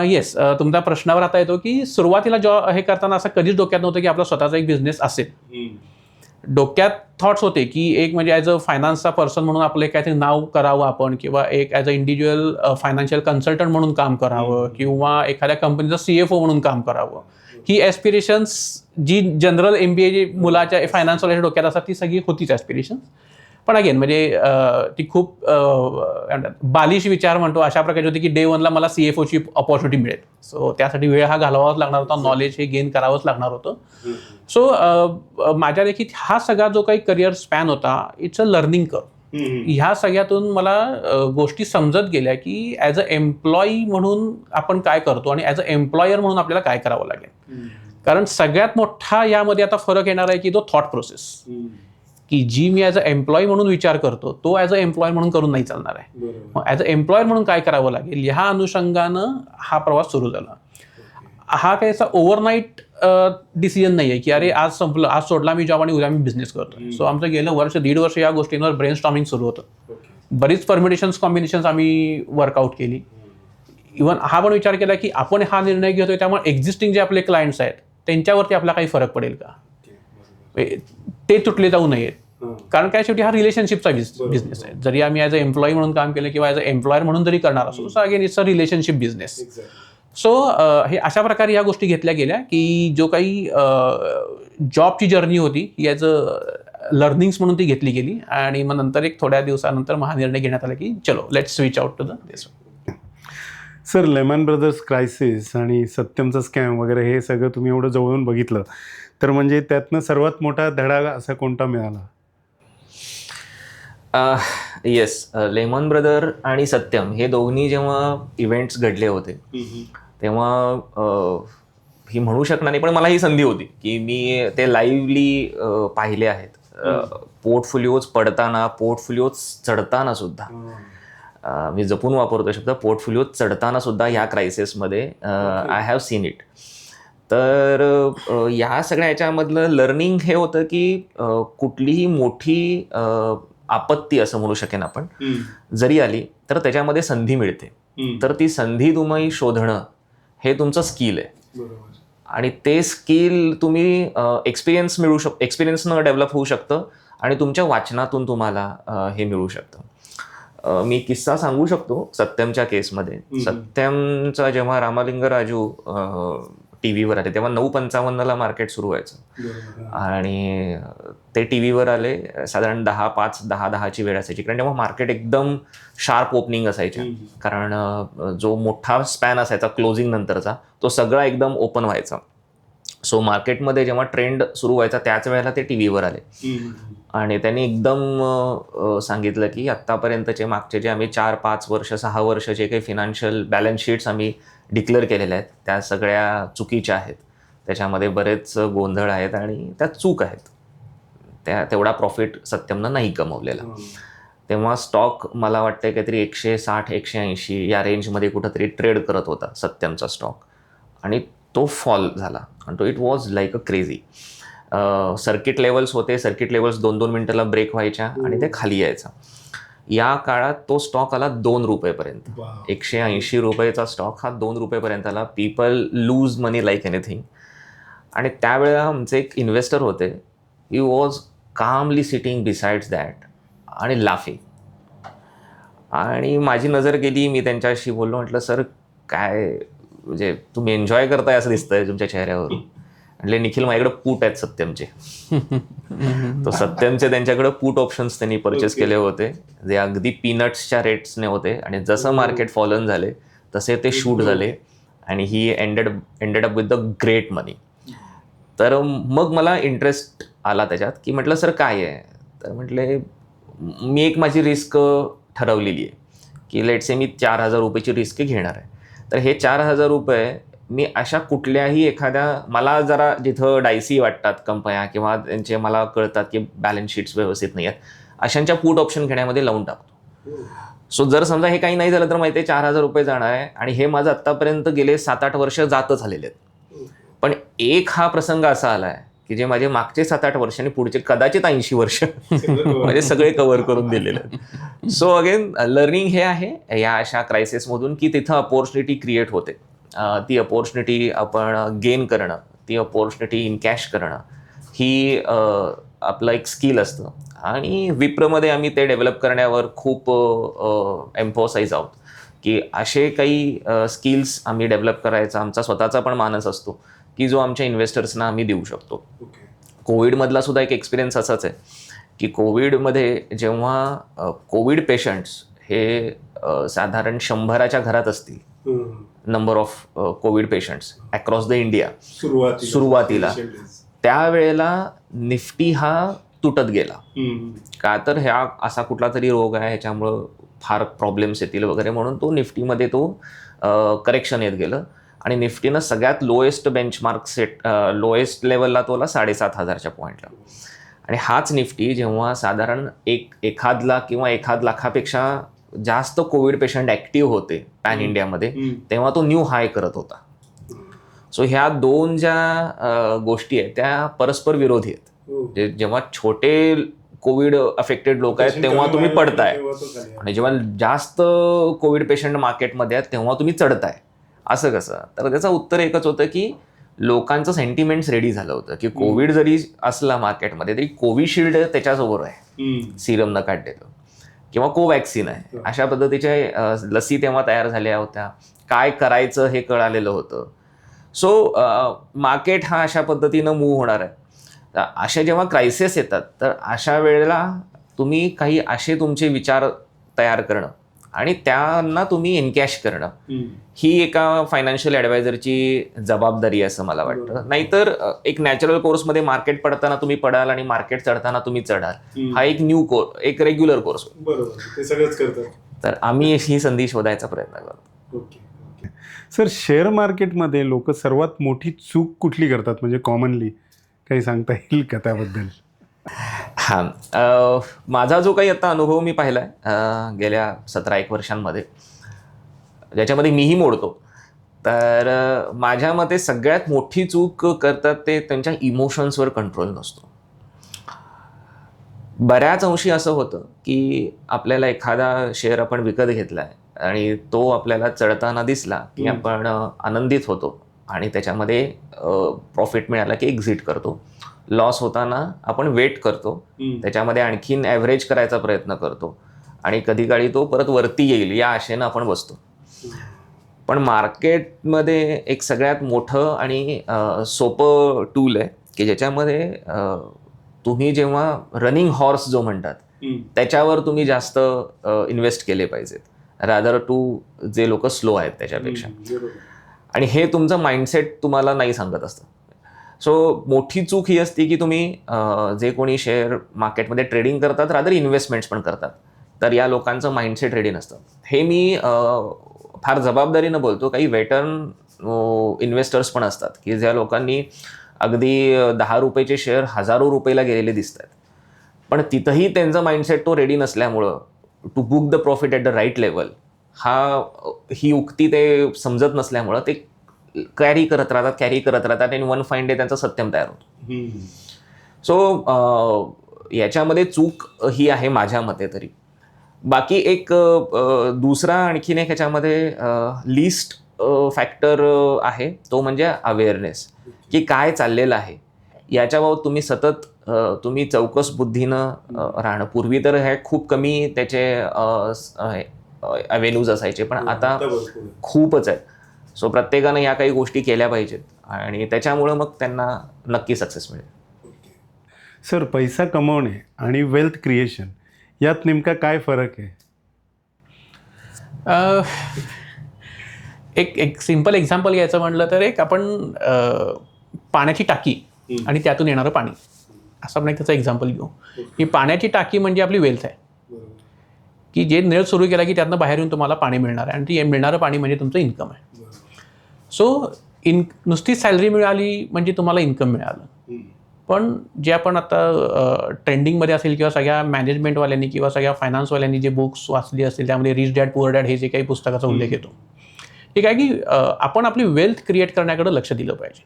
येस, तुमच्या प्रश्नावर आता येतो की सुरुवातीला हे करताना असं कधीच डोक्यात नव्हतं की आपला स्वतःचा एक बिझनेस असेल. डोक्यात थॉट्स होते की एक म्हणजे ॲज अ फायनान्सचा पर्सन म्हणून आपलं काहीतरी नाव करावं आपण, किंवा एक as a individual financial consultant म्हणून काम करावं, किंवा एखाद्या कंपनीचं CFO म्हणून काम करावं. ही ॲस्पिरेशन्स जी जनरल MBA मुलाच्या फायनान्सवाल्याच्या डोक्यात असतात ती सगळी होतीच ॲस्पिरेशन्स. पण अगेन म्हणजे ती खूप बालिश विचार म्हणतो अशा प्रकारची होती की डे 1ला मला CFOची ऑपॉर्च्युनिटी मिळेल. सो त्यासाठी वेळ हा घालवावाच लागणार होता, नॉलेज हे गेन करावंच लागणार होतं. सो माझ्या देखील हा सगळा जो काही करिअर स्पॅन होता इट्स अ लर्निंग कर्व. ह्या सगळ्यातून मला गोष्टी समजत गेल्या की ॲज अ एम्प्लॉई म्हणून आपण काय करतो आणि ॲज अ एम्प्लॉयर म्हणून आपल्याला काय करावं लागेल. कारण सगळ्यात मोठा यामध्ये आता फरक येणार आहे की तो थॉट प्रोसेस, की जी मी ॲज अ एम्प्लॉई म्हणून विचार करतो तो ॲज अ एम्प्लॉय म्हणून करून नाही चालणार आहे. मग ॲज अ एम्प्लॉयर म्हणून काय करावं लागेल ह्या अनुषंगानं हा प्रवास सुरू झाला. हा काही असा ओव्हरनाईट डिसिजन नाही आहे की अरे आज संपलं, आज सोडला मी जॉब आणि उद्या मी बिझनेस करतो. सो आमचं गेलं 1.5 वर्ष या गोष्टींवर ब्रेन स्टॉर्मिंग सुरू होतं. बरीच परमिटेशन्स कॉम्बिनेशन्स आम्ही वर्कआउट केली. इव्हन हा पण विचार केला की आपण हा निर्णय घेतोय त्यामुळे एक्झिस्टिंग जे आपले क्लायंट्स आहेत त्यांच्यावरती आपला काही फरक पडेल का, ते तुटले जाऊ नयेत. कारण काय शेवटी हा रिलेशनशिपचा बिझनेस आहे. जरी आम्ही ॲज अ एम्प्लॉई म्हणून काम केलं किंवा ॲज अ एम्प्लॉयर म्हणून जरी करणार असो, so again it's a relationship business. So हे अशा प्रकारे ह्या गोष्टी घेतल्या गेल्या की जो काही जॉबची जर्नी होती ही ॲज अ लर्निंग्स म्हणून ती घेतली गेली. आणि मग नंतर एक थोड्या दिवसानंतर हा निर्णय घेण्यात आला की चलो let's switch out to the this. Sir, Lehman brothers crisis आणि सत्यमचा स्कॅम वगैरे हे सगळं तुम्ही एवढं जवळून बघितलं, तर म्हणजे त्यातनं सर्वात मोठा धडा असा कोणता मिळाला? येस, लेमन ब्रदर आणि सत्यम हे दोन्ही जेव्हा इव्हेंट्स घडले होते तेव्हा ही म्हणू शकणार नाही, पण मला ही संधी होती की मी ते लाईव्हली पाहिले आहेत. पोर्टफोलिओज पडताना, पोर्टफोलिओज चढताना सुद्धा, मी जपून वापरतो शब्द, पोर्टफोलिओ चढताना सुद्धा ह्या क्रायसिसमध्ये आय हॅव सीन इट. तर ह्या सगळ्या याच्यामधलं लर्निंग हे होतं की कुठलीही मोठी आपत्ती असं म्हणू शकेन आपण जरी आली तर त्याच्यामध्ये संधी मिळते. तर ती संधी तुम्ही शोधणं हे तुमचं स्किल आहे. आणि ते स्किल तुम्ही एक्सपिरियन्सनं डेव्हलप होऊ शकतं आणि तुमच्या वाचनातून तुम्हाला हे मिळू शकतं. मी किस्सा सांगू शकतो सत्यमच्या केसमध्ये. सत्यमचा जेव्हा रामालिंग राजू TV वर आले तेव्हा 9:55ला मार्केट सुरू व्हायचं आणि ते TV वर आले साधारण 10:05-10:10ची वेळ असायची, कारण तेव्हा मार्केट एकदम शार्प ओपनिंग असायच्या. कारण जो मोठा स्पॅन असायचा क्लोजिंग नंतरचा तो सगळा एकदम ओपन व्हायचा. सो मार्केटमध्ये जेव्हा ट्रेंड सुरू व्हायचा त्याच वेळेला ते TV वर आले आणि त्यांनी एकदम सांगितलं की आत्तापर्यंतचे मागचे जे आम्ही 4-5 वर्ष 6 वर्ष जे काही फिनान्शियल बॅलन्स शीट्स आम्ही डिक्लेअर केलेल्या आहेत त्या सगळ्या चुकीच्या आहेत. त्याच्यामध्ये बरेच गोंधळ आहेत आणि त्या चूक आहेत. तेवढा प्रॉफिट सत्यमनं नाही कमवलेला. तेव्हा स्टॉक मला वाटतं काहीतरी 160-180 या रेंजमध्ये कुठंतरी ट्रेड करत होता सत्यमचा स्टॉक, आणि तो फॉल झाला आणि तो it was like a crazy. Circuit levels होते, सर्किट लेवल्स 2-2 मिनिटाला ब्रेक व्हायच्या आणि ते खाली यायचा. या काळात तो स्टॉक आला ₹2 180 रुपयेचा स्टॉक हा ₹2 आला. People lose money like anything. आणि त्यावेळेला आमचे एक इन्व्हेस्टर होते, he was calmly sitting besides that आणि लाफिंग. आणि माझी नजर गेली, मी त्यांच्याशी बोललो, म्हटलं सर काय म्हणजे तुम्ही एन्जॉय करताय असं दिसतंय तुमच्या चेहऱ्यावरून. म्हटले निखिल माझ्याकडे पूट आहेत सत्यमचे. तो सत्यमचे त्यांच्याकडे पूट ऑप्शन्स त्यांनी परचेस केले होते, जे अगदी पीनट्सच्या रेट्सने होते आणि जसं मार्केट फॉलन झाले तसे ते शूट झाले आणि he ended up with the great money. तर मग मला इंटरेस्ट आला त्याच्यात की म्हटलं सर काय आहे. तर म्हटले मी एक माझी रिस्क ठरवलेली आहे की लेट्स से मी 4,000 रुपयाची रिस्क घेणार आहे. तर हे 4,000 रुपये मी अशा कुठल्याही एखाद्या मला जरा जिथं डायसी वाटतात कंपन्या किंवा त्यांचे मला कळतात की बॅलन्स शीट्स व्यवस्थित नाही आहेत अशांच्या पुट ऑप्शन घेण्यामध्ये लावून टाकतो. सो जर समजा हे काही नाही झालं तर माहिती आहे 4,000 रुपये जाणार आहे आणि हे माझं आत्तापर्यंत गेले 7-8 वर्ष जातच आलेले आहेत. पण एक हा प्रसंग असा आला आहे की जे माझे मागचे 7-8 वर्ष आणि पुढचे कदाचित 80 वर्ष म्हणजे सगळे कव्हर करून दिलेले आहेत. सो अगेन लर्निंग हे आहे या अशा क्रायसिसमधून की तिथं अपॉर्च्युनिटी क्रिएट होते. ती अपॉर्च्युनिटी आपण गेन करणं, ती अपॉर्च्युनिटी इन कॅश करणं ही आपलं एक स्किल असतं. आणि विप्रोमध्ये आम्ही ते डेव्हलप करण्यावर खूप एम्फोसाईज आहोत की असे काही स्किल्स आम्ही डेव्हलप करायचा आमचा स्वतःचा पण मानस असतो की जो आमच्या इन्व्हेस्टर्सना आम्ही देऊ शकतो. कोविडमधला सुद्धा एक एक्सपिरियन्स असाच आहे की कोविडमध्ये जेव्हा कोविड पेशंट्स हे साधारण 100च्या घरात असतील number of Covid patients across the India सुरुवातीला, त्यावेळेला निफ्टी हा तुटत गेला. का तर ह्या असा कुठला तरी रोग आहे ह्याच्यामुळं फार प्रॉब्लेम्स येतील वगैरे म्हणून तो निफ्टीमध्ये तो करेक्शन येत गेलं आणि निफ्टीनं सगळ्यात लोएस्ट बेंचमार्क लोएस्ट लेवलला तो 7,500च्या पॉईंटला. आणि हाच निफ्टी जेव्हा साधारण 1 लाख किंवा 1 लाखापेक्षा जास्त कोविड पेशंट ॲक्टिव्ह होते पॅन इंडियामध्ये तेव्हा तो न्यू हाय करत होता. सो ह्या दोन ज्या गोष्टी आहेत त्या परस्पर विरोधी आहेत. जेव्हा छोटे कोविड अफेक्टेड लोक आहेत तेव्हा तुम्ही पडताय आणि जेव्हा जास्त कोविड पेशंट मार्केटमध्ये आहेत तेव्हा तुम्ही चढताय. असं कसं? तर त्याचं उत्तर एकच होतं की लोकांचं सेंटिमेंट्स रेडी झालं होतं की कोविड जरी असला मार्केटमध्ये तरी कोविशिल्ड त्याच्यासमोर आहे, सिरम न काढलेलं किंवा कोवॅक्सिन आहे. अशा पद्धतीच्या लसी तेव्हा तयार झाल्या होत्या. काय करायचं हे कळालेलं होतं. सो मार्केट हा अशा पद्धतीनं मूव्ह होणार आहे. अशा जेव्हा क्रायसिस येतात तर अशा वेळेला तुम्ही काही असे तुमचे विचार तयार करणं आणि त्यांना तुम्ही एनकॅश करणं ही एका फायनान्शियल ॲडवायझरची जबाबदारी आहे असं मला वाटतं. नाहीतर एक नॅचरल कोर्समध्ये मार्केट पडताना तुम्ही पडाल आणि मार्केट चढताना तुम्ही चढाल. हा एक न्यू कोर्स, एक रेग्युलर कोर्स. बरोबर, ते सगळंच करतात. तर आम्ही ही संधी शोधायचा प्रयत्न करतो. सर, शेअर मार्केटमध्ये लोक सर्वात मोठी चूक कुठली करतात म्हणजे कॉमनली काही सांगता येईल का त्याबद्दल? हां, माझा जो काही आता अनुभव मी पाहिला आहे गेल्या 17-1 वर्षांमध्ये ज्याच्यामध्ये मीही मोडतो, तर माझ्या मते सगळ्यात मोठी चूक करतात ते त्यांच्या इमोशन्सवर कंट्रोल नसतो. बऱ्याच अंशी असं होतं की आपल्याला एखादा शेअर आपण विकत घेतला आहे आणि तो आपल्याला चढताना दिसला की आपण आनंदित होतो आणि त्याच्यामध्ये प्रॉफिट मिळाला की एक्झिट करतो. लॉस होताना आपण वेट करतो, त्याच्यामध्ये आणखीन ॲव्हरेज करायचा प्रयत्न करतो आणि कधी काळी तो परत वरती येईल या आशेनं आपण बसतो. पण मार्केटमध्ये एक सगळ्यात मोठं आणि सोपं टूल आहे की ज्याच्यामध्ये तुम्ही जेव्हा रनिंग हॉर्स जो म्हणतात त्याच्यावर तुम्ही जास्त इन्व्हेस्ट केले पाहिजेत रादर टू जे लोक स्लो आहेत त्याच्यापेक्षा. आणि हे तुमचं माइंडसेट तुम्हाला नाही सांगत असतं. सो मोठी चूक ही असते की तुम्ही जे कोणी शेअर मार्केटमध्ये ट्रेडिंग करतात रादर इन्व्हेस्टमेंट्स पण करतात, तर या लोकांचं माइंडसेट रेडी नसतं. हे मी फार जबाबदारीनं बोलतो. काही वेटर्न इन्व्हेस्टर्स पण असतात की ज्या लोकांनी अगदी 10 रुपयाचे शेअर हजारो रुपयाला गेलेले दिसत आहेत, पण तिथंही त्यांचं माइंडसेट तो रेडी नसल्यामुळं to book the profit at the right level ही उक्ती ते समजत नसल्यामुळं ते कॅरी करत राहतात आणि वन फाईन डे त्यांचं सत्यम तयार होतं. सो याच्यामध्ये चूक ही आहे माझ्या मते तरी. बाकी एक दुसरा आणखीन एक ह्याच्यामध्ये लिस्ट फॅक्टर आहे, तो म्हणजे अवेअरनेस, की काय चाललेलं आहे याच्याबाबत तुम्ही सतत तुम्ही चौकस बुद्धीनं राहणं. पूर्वी तर हे खूप कमी त्याचे अवेन्यूज असायचे, पण आता खूपच आहेत. सो प्रत्येकानं या काही गोष्टी केल्या पाहिजेत आणि त्याच्यामुळं मग त्यांना नक्की सक्सेस मिळेल. सर, पैसा कमवणे आणि वेल्थ क्रिएशन यात नेमका काय फरक आहे? एक सिम्पल एक्झाम्पल घ्यायचं म्हटलं तर एक आपण पाण्याची टाकी आणि त्यातून येणारं पाणी, असं आपण एक त्याचं एक्झाम्पल घेऊ. की पाण्याची टाकी म्हणजे आपली वेल्थ आहे, की जे नळ सुरू केला की त्यातनं बाहेर येऊन तुम्हाला पाणी मिळणार आहे, आणि ती मिळणारं पाणी म्हणजे तुमचं इन्कम आहे. सो नुसती सॅलरी मिळाली म्हणजे तुम्हाला इन्कम मिळालं. पण जे आपण आता ट्रेंडिंगमध्ये असेल किंवा सगळ्या मॅनेजमेंटवाल्यांनी किंवा सगळ्या फायनान्सवाल्यांनी जे बुक्स वाचली असतील, त्यामध्ये रिच डॅड पुअर डॅड हे जे काही पुस्तकाचा उल्लेख येतो, ठीक आहे, की आपण आपली वेल्थ क्रिएट करण्याकडे लक्ष दिलं पाहिजे.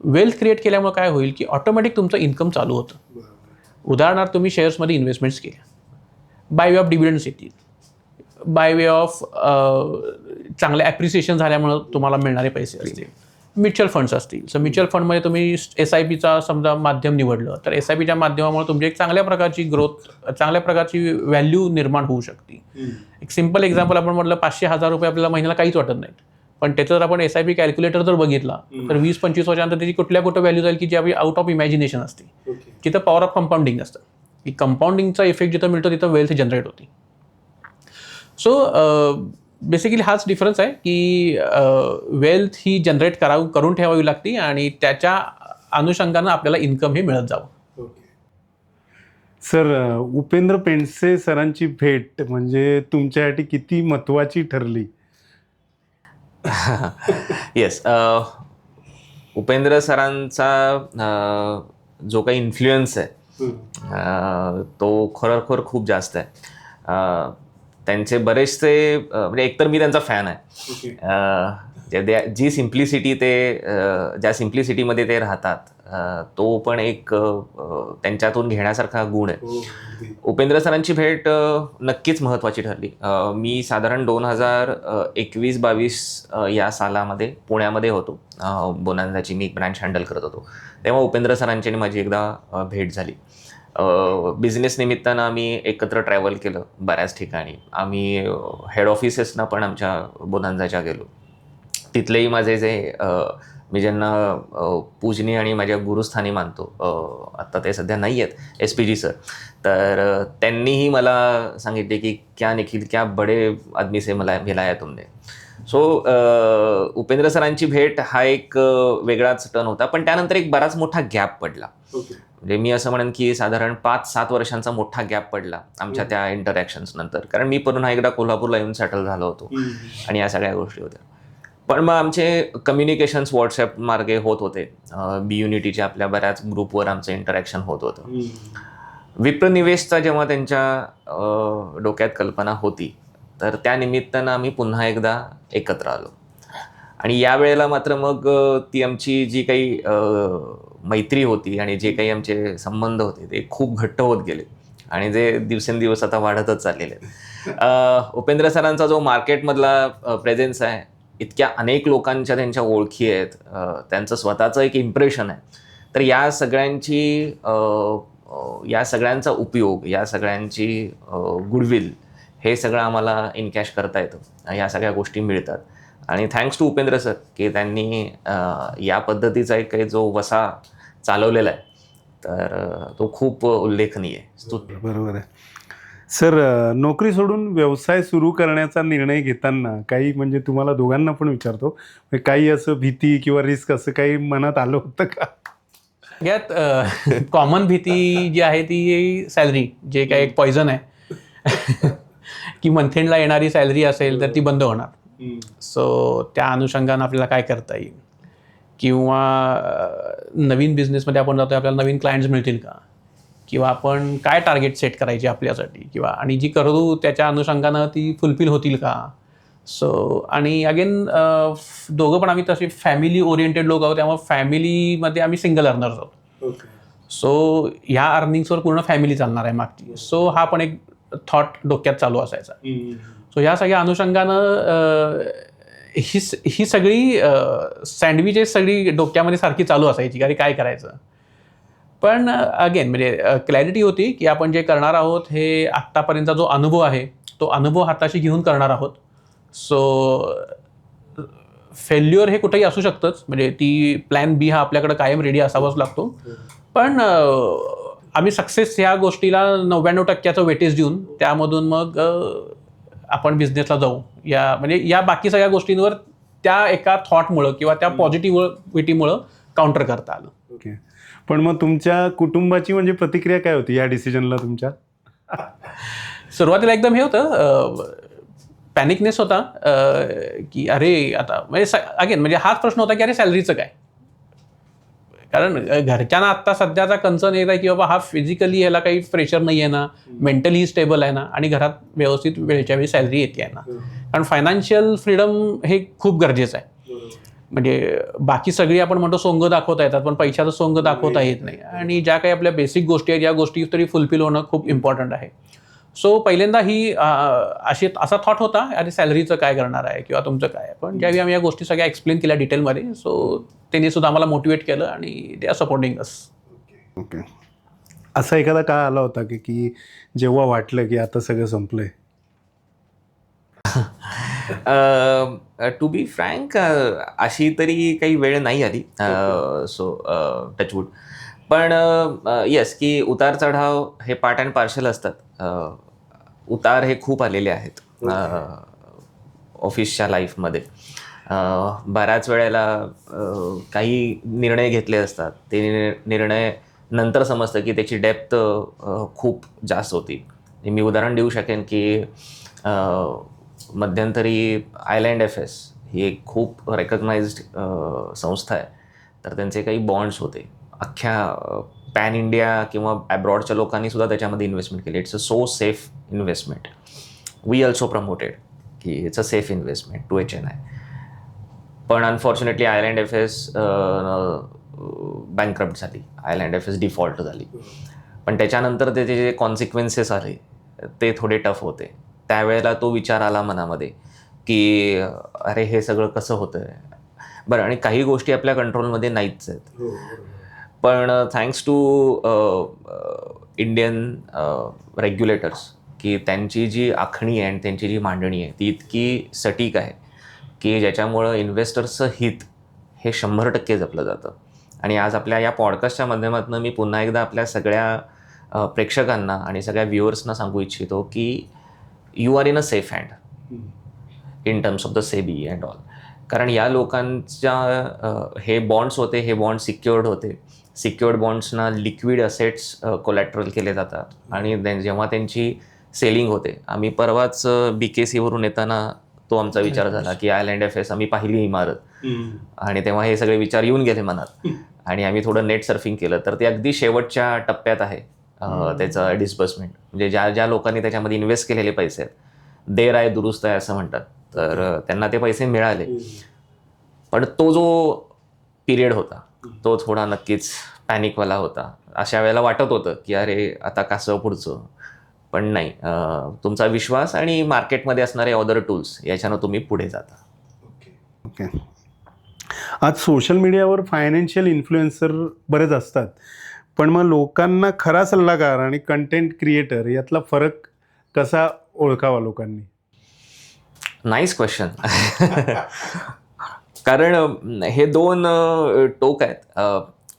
वेल्थ क्रिएट केल्यामुळे काय होईल की ऑटोमॅटिक तुमचं इन्कम चालू होतं. उदाहरणार्थ तुम्ही शेअर्समध्ये इन्व्हेस्टमेंट्स केल्या, बाय वे ऑफ डिव्हिडंड्स येतील, बाय वे ऑफ चांगले ॲप्रिसिएशन झाल्यामुळं तुम्हाला मिळणारे पैसे असतील, म्युच्युअल फंड्स असतील. सो म्युच्युअल फंडमध्ये तुम्ही SIPचा समजा माध्यम निवडलं तर SIPच्या माध्यमामुळे तुमची एक चांगल्या प्रकारची ग्रोथ, चांगल्या प्रकारची व्हॅल्यू निर्माण होऊ शकते. एक सिम्पल एक्झाम्पल आपण म्हटलं 500,000 रुपये आपल्याला महिन्याला काहीच वाटत नाहीत, पण त्याचं जर आपण SIP कॅल्क्युलेटर जर बघितला तर 20-25 वर्षानंतर त्याची कुठल्या व्हॅल्यू जाईल की जी आपली आउट ऑफ इमॅजिनेशन असते. तिथं पॉवर ऑफ कंपाऊंडिंग असतं, की कंपाऊंडिंगचा इफेक्ट जिथं मिळतो तिथं वेल्थ जनरेट होती. सो बेसिकली हाच डिफरन्स आहे की वेल्थ ही जनरेट करून ठेवावी लागते आणि त्याच्या अनुषंगानं आपल्याला इन्कम हे मिळत जावं. सर, उपेंद्र पेंडसे सरांची भेट म्हणजे तुमच्यासाठी किती महत्त्वाची ठरली? येस, उपेंद्र सरांचा जो काही इन्फ्लुएन्स आहे तो खरोखर खूप जास्त आहे. त्यांचे बरेचसे म्हणजे एकतर मी त्यांचा फॅन आहे. जी सिम्प्लिसिटी ज्या सिम्प्लिसिटीमध्ये ते राहतात तो पण एक त्यांच्यातून घेण्यासारखा गुण आहे. उपेंद्र सरांची भेट नक्कीच महत्त्वाची ठरली. मी साधारण 2021-22 या सालामध्ये पुण्यामध्ये होतो. बोनान्झाची मी एक ब्रँच हँडल करत होतो, तेव्हा उपेंद्र सरांची आणि माझी एकदा भेट झाली. बिझनेस निमित्तानं आम्ही एकत्र ट्रॅव्हल केलं बऱ्याच ठिकाणी. आम्ही हेड ऑफिसेसना पण आमच्या बोनान्झाच्या गेलो. तिथलेही माझे जे मी ज्यांना पूजनीय आणि माझ्या गुरुस्थानी मानतो, आत्ता ते सध्या नाही आहेत, SPG सर, तर त्यांनीही मला सांगितले की क्या निखिल, क्या बडे आदमी से मिलाया तुमने. सो उपेंद्र सरांची भेट हा एक वेगळाच टर्न होता, पण त्यानंतर एक बराच मोठा गॅप पडला. म्हणजे मी असं म्हणेन की साधारण 5-7 वर्षांचा मोठा गॅप पडला आमच्या त्या इंटरॅक्शन्स नंतर, कारण मी पुन्हा एकदा कोल्हापूरला येऊन सेटल झालो होतो आणि या सगळ्या गोष्टी होत्या. पण मग आमचे कम्युनिकेशन्स व्हॉट्सॲप मार्गे होत होते. BUnityच्या आपल्या बऱ्याच ग्रुपवर आमचं इंटरॅक्शन होत होतं. विप्रनिवेशचा जेव्हा त्यांच्या डोक्यात कल्पना होती तर त्या निमित्तानं आम्ही पुन्हा एकदा एकत्र आलो. आणि यावेळेला मात्र मग ती आमची जी काही मैत्री होती आणि जे काही आमचे संबंध होते ते खूप घट्ट होत गेले आणि जे दिवसेंदिवस आता वाढतच चाललेले आहेत. उपेंद्र सरांचा जो मार्केटमधला प्रेझेन्स आहे, इतक्या अनेक लोकांच्या त्यांच्या ओळखी आहेत, त्यांचं स्वतःचं एक इम्प्रेशन आहे, तर या सगळ्यांचा उपयोग, या सगळ्यांची गुडविल हे सगळं आम्हाला इनकॅश करता येतं. या सगळ्या गोष्टी मिळतात आणि थँक्स टू उपेंद्र सर की त्यांनी या पद्धतीचा एक काही जो वसा चालवलेला आहे तर तो खूप उल्लेखनीय आहे. बरोबर आहे. सर, नोकरी सोडून व्यवसाय सुरू करण्याचा निर्णय घेताना काही म्हणजे तुम्हाला दोघांना पण विचारतो, म्हणजे काही असं भीती किंवा रिस्क असं काही मनात आलं होतं का? सगळ्यात कॉमन भीती जी आहे ती सॅलरी, जे काय एक पॉयझन आहे की मंथ एंडला येणारी सॅलरी असेल तर ती बंद होणार. सो त्या अनुषंगानं आपल्याला काय करता येईल, किंवा नवीन बिझनेसमध्ये आपण जातो, आपल्याला नवीन क्लायंट्स मिळतील का, किंवा आपण काय टार्गेट सेट करायची आपल्यासाठी, किंवा आणि जी करू त्याच्या अनुषंगानं ती फुलफिल होतील का. सो आणि अगेन दोघं पण आम्ही तसे फॅमिली ओरिएंटेड लोक आहोत, त्यामुळे फॅमिलीमध्ये आम्ही सिंगल अर्नर्स आहोत. सो ह्या अर्निंग्सवर पूर्ण फॅमिली चालणार आहे मागची. सो हा पण एक थॉट डोक्यात चालू असायचा. सो ह्या सगळ्या अनुषंगानं ही सगळी सँडविचेस सगळी डोक्यामध्ये सारखी चालू असायची, अरे काय करायचं. पण अगेन म्हणजे क्लॅरिटी होती की आपण जे करणार आहोत हे आत्तापर्यंतचा जो अनुभव आहे तो अनुभव हाताशी घेऊन करणार आहोत. सो फेल्युअर हे कुठेही असू शकतंच, म्हणजे ती प्लॅन बी हा आपल्याकडे कायम रेडी असावाच लागतो. पण आम्ही सक्सेस ह्या गोष्टीला 99% वेटेज देऊन त्यामधून मग आपण बिझनेसला जाऊ, या म्हणजे या बाकी सगळ्या गोष्टींवर त्या एका थॉटमुळं किंवा त्या पॉझिटिव्हिटीमुळं काउंटर करता आलं. ओके. पण मग तुमच्या कुटुंबाची म्हणजे प्रतिक्रिया काय होती या डिसिजनला तुमच्या? सुरुवातीला एकदम हे होतं, पॅनिकनेस होता की अरे आता म्हणजे अगेन म्हणजे हाच प्रश्न होता की अरे सॅलरीचं काय. कारण घरच्यांना आत्ता सध्याचा कन्सर्न येत आहे की बाबा हा फिजिकली ह्याला काही प्रेशर नाही आहे ना, मेंटली स्टेबल आहे ना, आणि घरात व्यवस्थित वेळच्या वेळी सॅलरी येते आहे ना. कारण फायनान्शियल फ्रीडम हे खूप गरजेचं आहे. म्हणजे बाकी सगळी आपण म्हणतो सोंग दाखवता येतात, पण पैशाचं सोंग दाखवता येत नाही. आणि ज्या काही आपल्या बेसिक गोष्टी आहेत या गोष्टी तरी फुलफिल होणं खूप इम्पॉर्टंट आहे. सो पहिल्यांदा ही असा थॉट होता, अरे सॅलरीचं काय करणार आहे किंवा तुमचं काय. पण ज्यावेळी आम्ही या गोष्टी सगळ्या एक्सप्लेन केल्या डिटेलमध्ये, सो त्यांनी सुद्धा आम्हाला मोटिवेट केलं आणि they are supporting us. Okay. असा एखादा काळ आला होता की जेव्हा वाटलं की आता सगळं संपलंय? टू बी फ्रँक अशी तरी काही वेळ नाही आली. So Touchwood. पण येस की उतार चढाव हे पार्ट अँड पार्शल असतात. उतार हे खूप आलेले आहेत ऑफिसच्या लाईफमध्ये. बऱ्याच वेळेला काही निर्णय घेतले असतात, ते निर्णय नंतर समजतं की त्याची डेप्थ खूप जास्त होती. मी उदाहरण देऊ शकेन की मध्यंतरी आयलँड FS ही एक खूप रेकग्नाइज्ड संस्था आहे. तर त्यांचे काही बॉन्ड्स होते. अख्ख्या पॅन इंडिया किंवा ॲब्रॉडच्या लोकांनी सुद्धा त्याच्यामध्ये इन्व्हेस्टमेंट केली. It's a so safe investment. We also promoted की it's a safe investment to HNI. पण अनफॉर्च्युनेटली आयलँड FS बँकरप्ट झाली. आयलँड FS डिफॉल्ट झाली. पण त्याच्यानंतर त्याचे जे कॉन्सिक्वेन्सेस आले ते थोडे टफ होते. त्यावेळेला तो विचार आला मनामध्ये की अरे हे सगळं कसं होतं आहे. बरं, आणि काही गोष्टी आपल्या कंट्रोलमध्ये नाहीच आहेत. पण थँक्स टू इंडियन रेग्युलेटर्स की त्यांची जी आखणी आहे आणि त्यांची जी मांडणी आहे ती इतकी सटीक आहे की ज्याच्यामुळं इन्व्हेस्टर्सचं हित हे 100% जपलं जातं. आणि आज आपल्या या पॉडकास्टच्या माध्यमातून मी पुन्हा एकदा आपल्या सगळ्या प्रेक्षकांना आणि सगळ्या व्ह्युअर्सना सांगू इच्छितो की you are in a safe hand in terms of the SEBI and all. कारण या लोकांच्या हे बॉन्ड्स होते, हे बॉन्ड सिक्युअर्ड होते. सिक्युअर्ड बॉन्ड्सना लिक्विड असेट्स कोलॅटरल केले जातात आणि जेव्हा त्यांची सेलिंग होते, आम्ही परवाच BKC वरून येताना तो आमचा विचार झाला की आयलँड FS आम्ही पाहिली इमारत, आणि तेव्हा हे सगळे विचार येऊन गेले मनात आणि आम्ही थोडं नेट सर्फिंग केलं. तर ते अगदी शेवटच्या टप्प्यात आहे त्याचं डिस्बर्समेंट. म्हणजे ज्या लोकांनी त्याच्यामध्ये इन्व्हेस्ट केलेले पैसे आहेत, देर आहे दुरुस्त आहे असं म्हणतात, तर त्यांना ते पैसे मिळाले. पण तो जो पिरियड होता तो थोडा नक्कीच पॅनिकवाला होता. अशा वेळेला वाटत होतं की अरे आता कसं पुढचं. पण नाही, तुमचा विश्वास आणि मार्केटमध्ये असणारे अदर टूल्स याच्यानं तुम्ही पुढे जाता. ओके. आज सोशल मीडियावर फायनान्शियल इन्फ्लुएन्सर बरेच असतात, पण मग लोकांना खरा सल्लागार आणि कंटेंट क्रिएटर यातला फरक कसा ओळखावा लोकांनी? Nice question. कारण हे दोन टोक आहेत.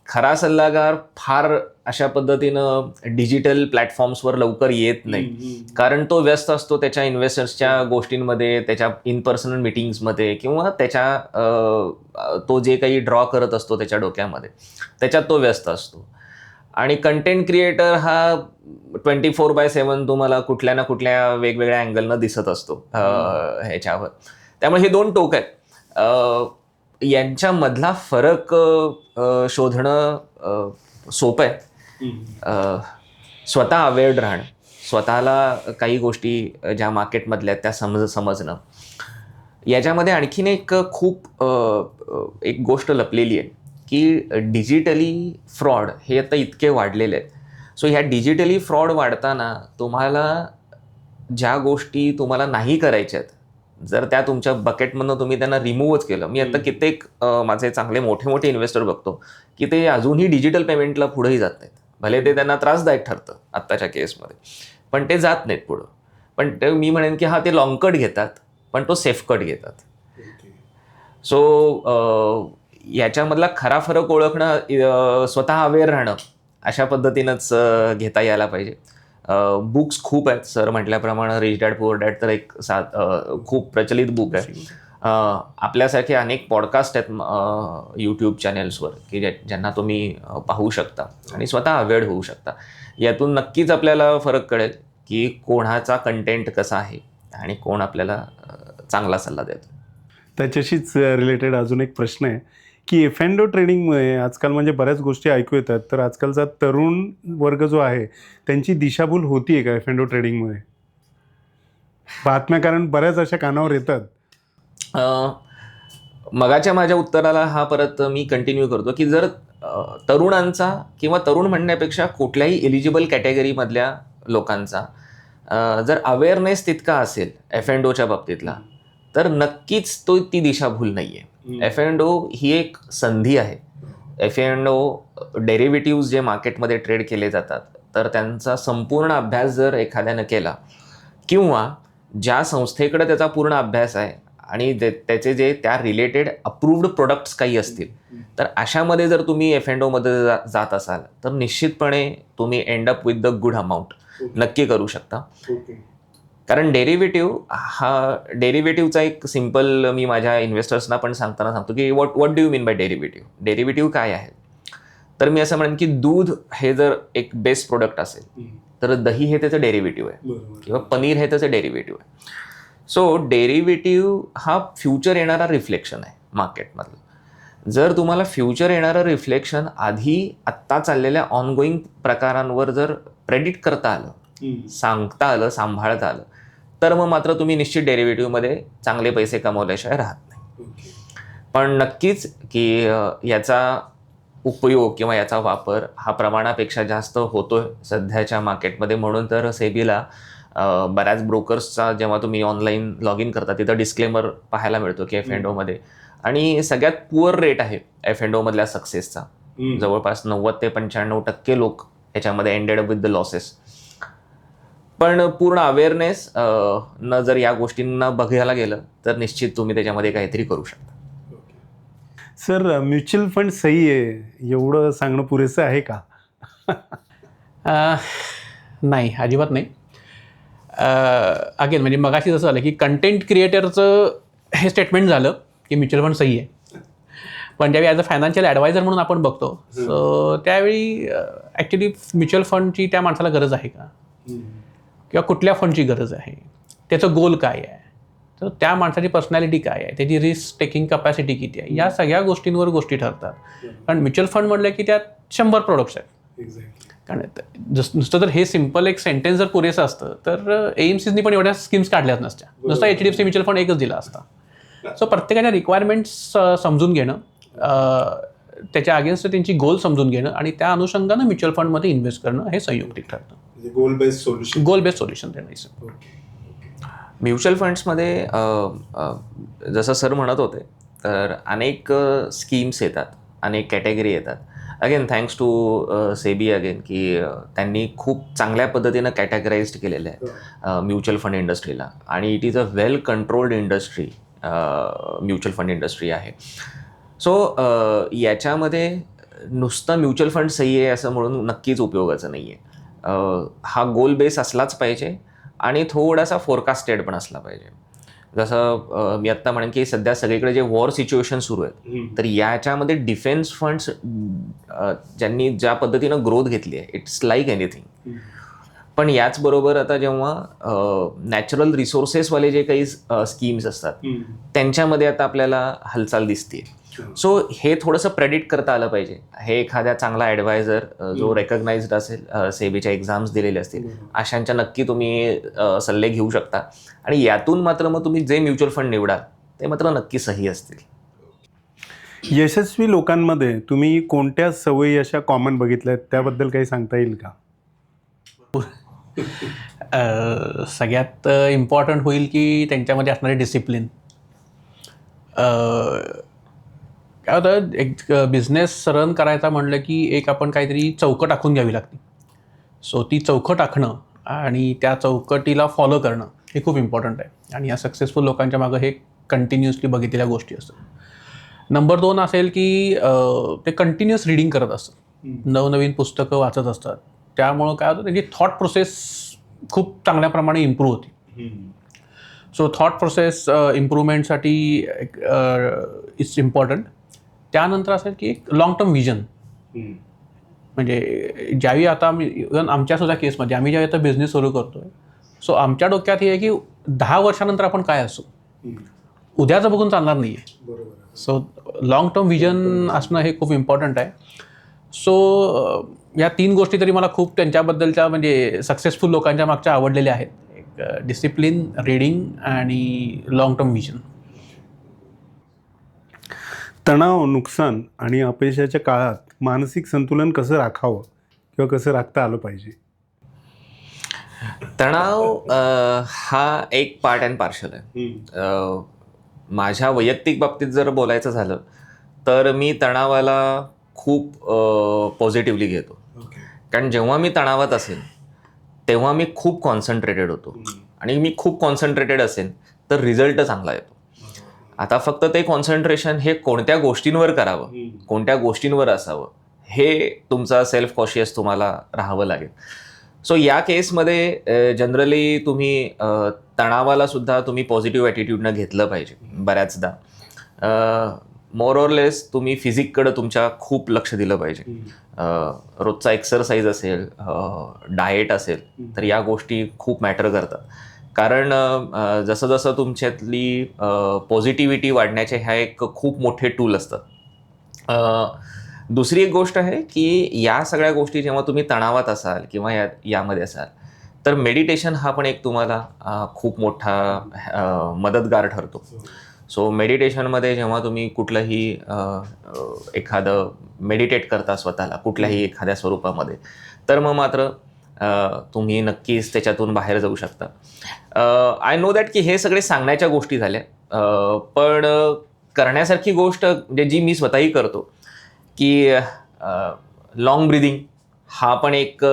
खरा सल्लागार फार अशा पद्धतीनं डिजिटल प्लॅटफॉर्म्सवर लवकर येत नाही, कारण तो व्यस्त असतो त्याच्या इन्व्हेस्टर्सच्या गोष्टींमध्ये, त्याच्या इन पर्सनल मिटिंग्समध्ये, किंवा त्याच्या तो जे काही ड्रॉ करत असतो त्याच्या डोक्यामध्ये, त्याच्यात तो व्यस्त असतो. आणि कंटेंट क्रिएटर हा 24/7 तुम्हाला कुठल्या ना कुठल्या वेगवेगळ्या अँगलनं दिसत असतो ह्याच्यावर. त्यामुळे हे 2 टोक आहेत. यांच्यामधला फरक शोधणं सोपं आहे. स्वतः अवेअर्ड राहणं, स्वतःला काही गोष्टी ज्या मार्केटमधल्या त्या समजणं. याच्यामध्ये आणखीन एक खूप एक गोष्ट लपलेली आहे की डिजिटली फ्रॉड हे आता इतके वाढलेले आहेत. सो ह्या डिजिटली फ्रॉड वाढताना तुम्हाला ज्या गोष्टी तुम्हाला नाही करायच्या आहेत, जर त्या तुमच्या बकेटमधनं तुम्ही त्यांना रिमूव्हच केलं. मी आता कित्येक माझे चांगले मोठे मोठे इन्व्हेस्टर बघतो की ते अजूनही डिजिटल पेमेंटला पुढेही जात नाहीत. भले ते त्यांना त्रासदायक ठरतं आत्ताच्या केसमध्ये, पण ते जात नाहीत पुढं. पण ते मी म्हणेन की ते लॉंग कट घेतात, पण तो सेफ कट घेतात. सो याच्यामधला खरा फरक ओळखणं, स्वतः अवेअर राहणं, अशा पद्धतीनंच घेता यायला पाहिजे. बुक्स खूप आहेत. सर म्हटल्याप्रमाणे रिच डॅड पुअर डॅड तर एक खूप प्रचलित बुक आहे. आपल्यासारखे अनेक पॉडकास्ट आहेत यूट्यूब चॅनेल्सवर की ज्यांना तुम्ही पाहू शकता आणि स्वतः अवेअर्ड होऊ शकता. यातून नक्कीच आपल्याला फरक कळेल की कोणाचा कंटेंट कसा आहे आणि कोण आपल्याला चांगला सल्ला देतो. त्याच्याशीच रिलेटेड अजून एक प्रश्न आहे की F&O ट्रेडिंगमुळे आजकाल म्हणजे बऱ्याच गोष्टी ऐकू येतात, तर आजकालचा तरुण वर्ग जो आहे त्यांची दिशाभूल होतीये का F&O ट्रेडिंगमुळे? बातम्या कारण बऱ्याच अशा कानावर येतात. मगाच्या माझ्या उत्तराला परत मी कंटिन्यू करतो की जर तरुणांचा किंवा तरुण म्हणण्यापेक्षा कुठल्याही एलिजिबल कॅटेगरीमधल्या लोकांचा जर अवेअरनेस तितका असेल F&Oच्या बाबतीतला, तर नक्कीच ती दिशाभूल नाही आहे. F&O ही एक संधी आहे. F&O डेरिव्हेटिव्ह जे मार्केटमध्ये ट्रेड केले जातात, तर त्यांचा संपूर्ण अभ्यास जर एखाद्यानं केला किंवा ज्या संस्थेकडे त्याचा पूर्ण अभ्यास आहे आणि त्याचे जे त्या रिलेटेड अप्रूव्ड प्रोडक्ट्स काही असतील, तर अशामध्ये जर तुम्ही F&Oमध्ये जात असाल तर निश्चितपणे तुम्ही end up with the good amount नक्की करू शकता. कारण डेरिव्हेटिव्हचा एक सिम्पल मी माझ्या इन्व्हेस्टर्सना पण सांगतो की what do you mean by derivative. Derivative काय आहे? तर मी असं म्हणेन की दूध हे जर एक बेस्ट प्रोडक्ट असेल तर दही हे त्याचं डेरिव्हेटिव्ह आहे किंवा पनीर हे त्याचं डेरिव्हेटिव्ह आहे. सो डेरिव्हेटिव्ह हा फ्युचर येणारा रिफ्लेक्शन आहे मार्केटमधलं. जर तुम्हाला फ्युचर येणारं रिफ्लेक्शन आत्ता चाललेल्या ऑनगोईंग प्रकारांवर जर प्रेडिक्ट करता आलं, सांगता आलं, सांभाळता आलं, तर मग मात्र तुम्ही निश्चित डेरिव्हेटिव्हमध्ये चांगले पैसे कमवल्याशिवाय राहत नाही. पण नक्कीच की याचा उपयोग किंवा याचा वापर हा प्रमाणापेक्षा जास्त होतोय सध्याच्या मार्केटमध्ये. म्हणून तर सेबीला बऱ्याच ब्रोकर्सचा जेव्हा तुम्ही ऑनलाईन लॉग इन करता तिथं डिस्क्लेमर पाहायला मिळतो की F&Oमध्ये, आणि सगळ्यात पुअर रेट आहे F&Oमधल्या सक्सेसचा. जवळपास 90 ते 95% लोक याच्यामध्ये ended up with the losses. पण पूर्ण अवेअरनेस न जर या गोष्टींना बघायला गेलं तर निश्चित तुम्ही त्याच्यामध्ये काहीतरी करू शकता. सर, म्युच्युअल फंड सही आहे एवढं सांगणं पुरेसं आहे का? नाही, अजिबात नाही. अगेन म्हणजे मगाशी जसं झालं की कंटेंट क्रिएटरचं हे स्टेटमेंट झालं की म्युच्युअल फंड सही आहे, पण ज्यावेळी ॲज अ फायनान्शियल ॲडवायझर म्हणून आपण बघतो, सो त्यावेळी ॲक्च्युली म्युच्युअल फंडची त्या माणसाला गरज आहे का, किंवा कुठल्या फंडची गरज आहे, त्याचं गोल काय आहे, तर त्या माणसाची पर्सनॅलिटी काय आहे, त्याची रिस्क टेकिंग कपॅसिटी किती आहे, या सगळ्या गोष्टींवर गोष्टी ठरतात. कारण म्युच्युअल फंड म्हटलं की त्यात 100 प्रोडक्ट्स आहेत. कारण नुसतं जर हे सिम्पल एक सेंटेन्स जर पुरेसं असतं तर AMCनी पण एवढ्या स्कीम्स काढल्याच नसत्या. नुसतं HDFC म्युच्युअल फंड एकच दिला असता. सो प्रत्येकाच्या रिक्वायरमेंट्स समजून घेणं, त्याच्या अगेन्स्ट त्यांची गोल समजून घेणं आणि त्या अनुषंगानं म्युच्युअल फंडमध्ये इन्व्हेस्ट करणं हे संयुक्तिक ठरतं. गोल बेस्ड सोल्युशन देण्याचं. म्युच्युअल फंड्समध्ये जसं सर म्हणत होते, तर अनेक स्कीम्स येतात, अनेक कॅटेगरी येतात. Again thanks to SEBI again की त्यांनी खूप चांगल्या पद्धतीनं कॅटेगराइज्ड केलेलं आहे म्युच्युअल फंड इंडस्ट्रीला, आणि it is a well controlled industry. Mutual fund industry आहे. सो याच्यामध्ये नुसतं म्युच्युअल फंड सही आहे असं म्हणून नक्कीच उपयोगाचं नाही आहे. हा गोल बेस असलाच पाहिजे आणि थोडासा फोरकास्टेड पण असला पाहिजे. जसं मी आत्ता म्हणेन की सध्या सगळीकडे जे वॉर सिच्युएशन सुरू आहेत, तर याच्यामध्ये डिफेन्स फंड्स ज्यांनी ज्या पद्धतीनं ग्रोथ घेतली आहे, इट्स लाईक एनिथिंग. पण याचबरोबर आता जेव्हा नॅचरल रिसोर्सेसवाले जे काही स्कीम्स असतात त्यांच्यामध्ये आता आपल्याला हालचाल दिसते. सो हे थोडंसं प्रेडिक्ट करता आलं पाहिजे. हे एखाद्या चांगला ॲडवायझर जो रेकग्नाइज्ड असेल, सेबीच्या एक्झाम्स दिलेले असतील, अशांच्या नक्की तुम्ही सल्ले घेऊ शकता. आणि यातून मात्र मग तुम्ही जे म्युच्युअल फंड निवडाल ते मात्र नक्की सही असतील. यशस्वी लोकांमध्ये तुम्ही कोणत्या सवयी अशा कॉमन बघितल्या आहेत, त्याबद्दल काही सांगता येईल का? सगळ्यात इम्पॉर्टंट होईल की त्यांच्यामध्ये असणारे डिसिप्लिन. काय होतं, एक बिझनेस रन करायचा म्हणलं की एक आपण काहीतरी चौकट आखून घ्यावी लागते. सो ती चौकट आखणं आणि त्या चौकटीला फॉलो करणं हे खूप इम्पॉर्टंट आहे. आणि या सक्सेसफुल लोकांच्या मागं हे कंटिन्युअसली बघितलेल्या गोष्टी असतात. नंबर 2 असेल की ते कंटिन्युअस रीडिंग करत असतात, नवनवीन पुस्तकं वाचत असतात. त्यामुळं काय होतं, त्यांची थॉट प्रोसेस खूप चांगल्या प्रमाणे इम्प्रूव्ह होती. सो थॉट प्रोसेस इम्प्रूव्हमेंटसाठी इट्स इम्पॉर्टंट. त्यानंतर असेल की एक लाँग टर्म व्हिजन. म्हणजे ज्यावेळी आता इव्हन आमच्यासुद्धा केसमध्ये आम्ही ज्यावेळी आता बिझनेस सुरू करतो आहे, सो आमच्या डोक्यात हे आहे की 10 वर्षानंतर आपण काय असू, उद्याचं बघून चालणार नाही आहे. सो लाँग टर्म व्हिजन असणं हे खूप इम्पॉर्टंट आहे. सो या 3 गोष्टी तरी मला खूप त्यांच्याबद्दलच्या म्हणजे सक्सेसफुल लोकांच्या मागच्या आवडलेल्या आहेत. एक डिसिप्लिन, रीडिंग आणि लाँग टर्म व्हिजन. तणाव, नुकसान आणि अपयशाच्या काळात मानसिक संतुलन कसं राखावं किंवा कसं राखता आलं पाहिजे? तणाव हा एक पार्ट अँड पार्शल आहे. माझ्या वैयक्तिक बाबतीत जर बोलायचं झालं तर मी तणावाला खूप पॉझिटिव्हली घेतो. कारण जेव्हा मी तणावात असेल तेव्हा मी खूप कॉन्सन्ट्रेटेड होतो आणि मी खूप कॉन्सन्ट्रेटेड असेल तर रिझल्ट चांगला येतो. आता फक्त ते कॉन्सन्ट्रेशन हे कोणत्या गोष्टींवर करावं, कोणत्या गोष्टींवर असावं, हे तुमचा सेल्फ कॉशियस तुम्हाला राहावं लागेल. सो या केसमध्ये जनरली तुम्ही तणावाला सुद्धा तुम्ही पॉझिटिव्ह ॲटिट्यूडनं घेतलं पाहिजे. बऱ्याचदा मोर ऑर लेस तुम्ही फिजिककडं तुमच्या खूप लक्ष दिलं पाहिजे. रोजचा एक्सरसाइज असेल, डाएट असेल, तर या गोष्टी खूप मॅटर करतात. कारण जसं जसं तुमच्यातली पॉझिटिव्हिटी वाढण्याचे ह्या एक खूप मोठे टूल असतात. दुसरी एक गोष्ट आहे की या सगळ्या गोष्टी जेव्हा तुम्ही तणावात असाल किंवा यामध्ये असाल तर मेडिटेशन हा पण एक तुम्हाला खूप मोठा मदतगार ठरतो. सो मेडिटेशनमध्ये जेव्हा तुम्ही कुठलंही एखादं मेडिटेट करता स्वतःला कुठल्याही एखाद्या स्वरूपामध्ये, तर मग मात्र तुम्ही नक्कीच त्याच्यातून बाहेर जाऊ शकता. आय नो दॅट की हे सगळे सांगण्याच्या गोष्टी झाल्या, पण करण्यासारखी गोष्ट म्हणजे जी मी स्वतःही करतो की लाँग ब्रिदिंग हा पण एक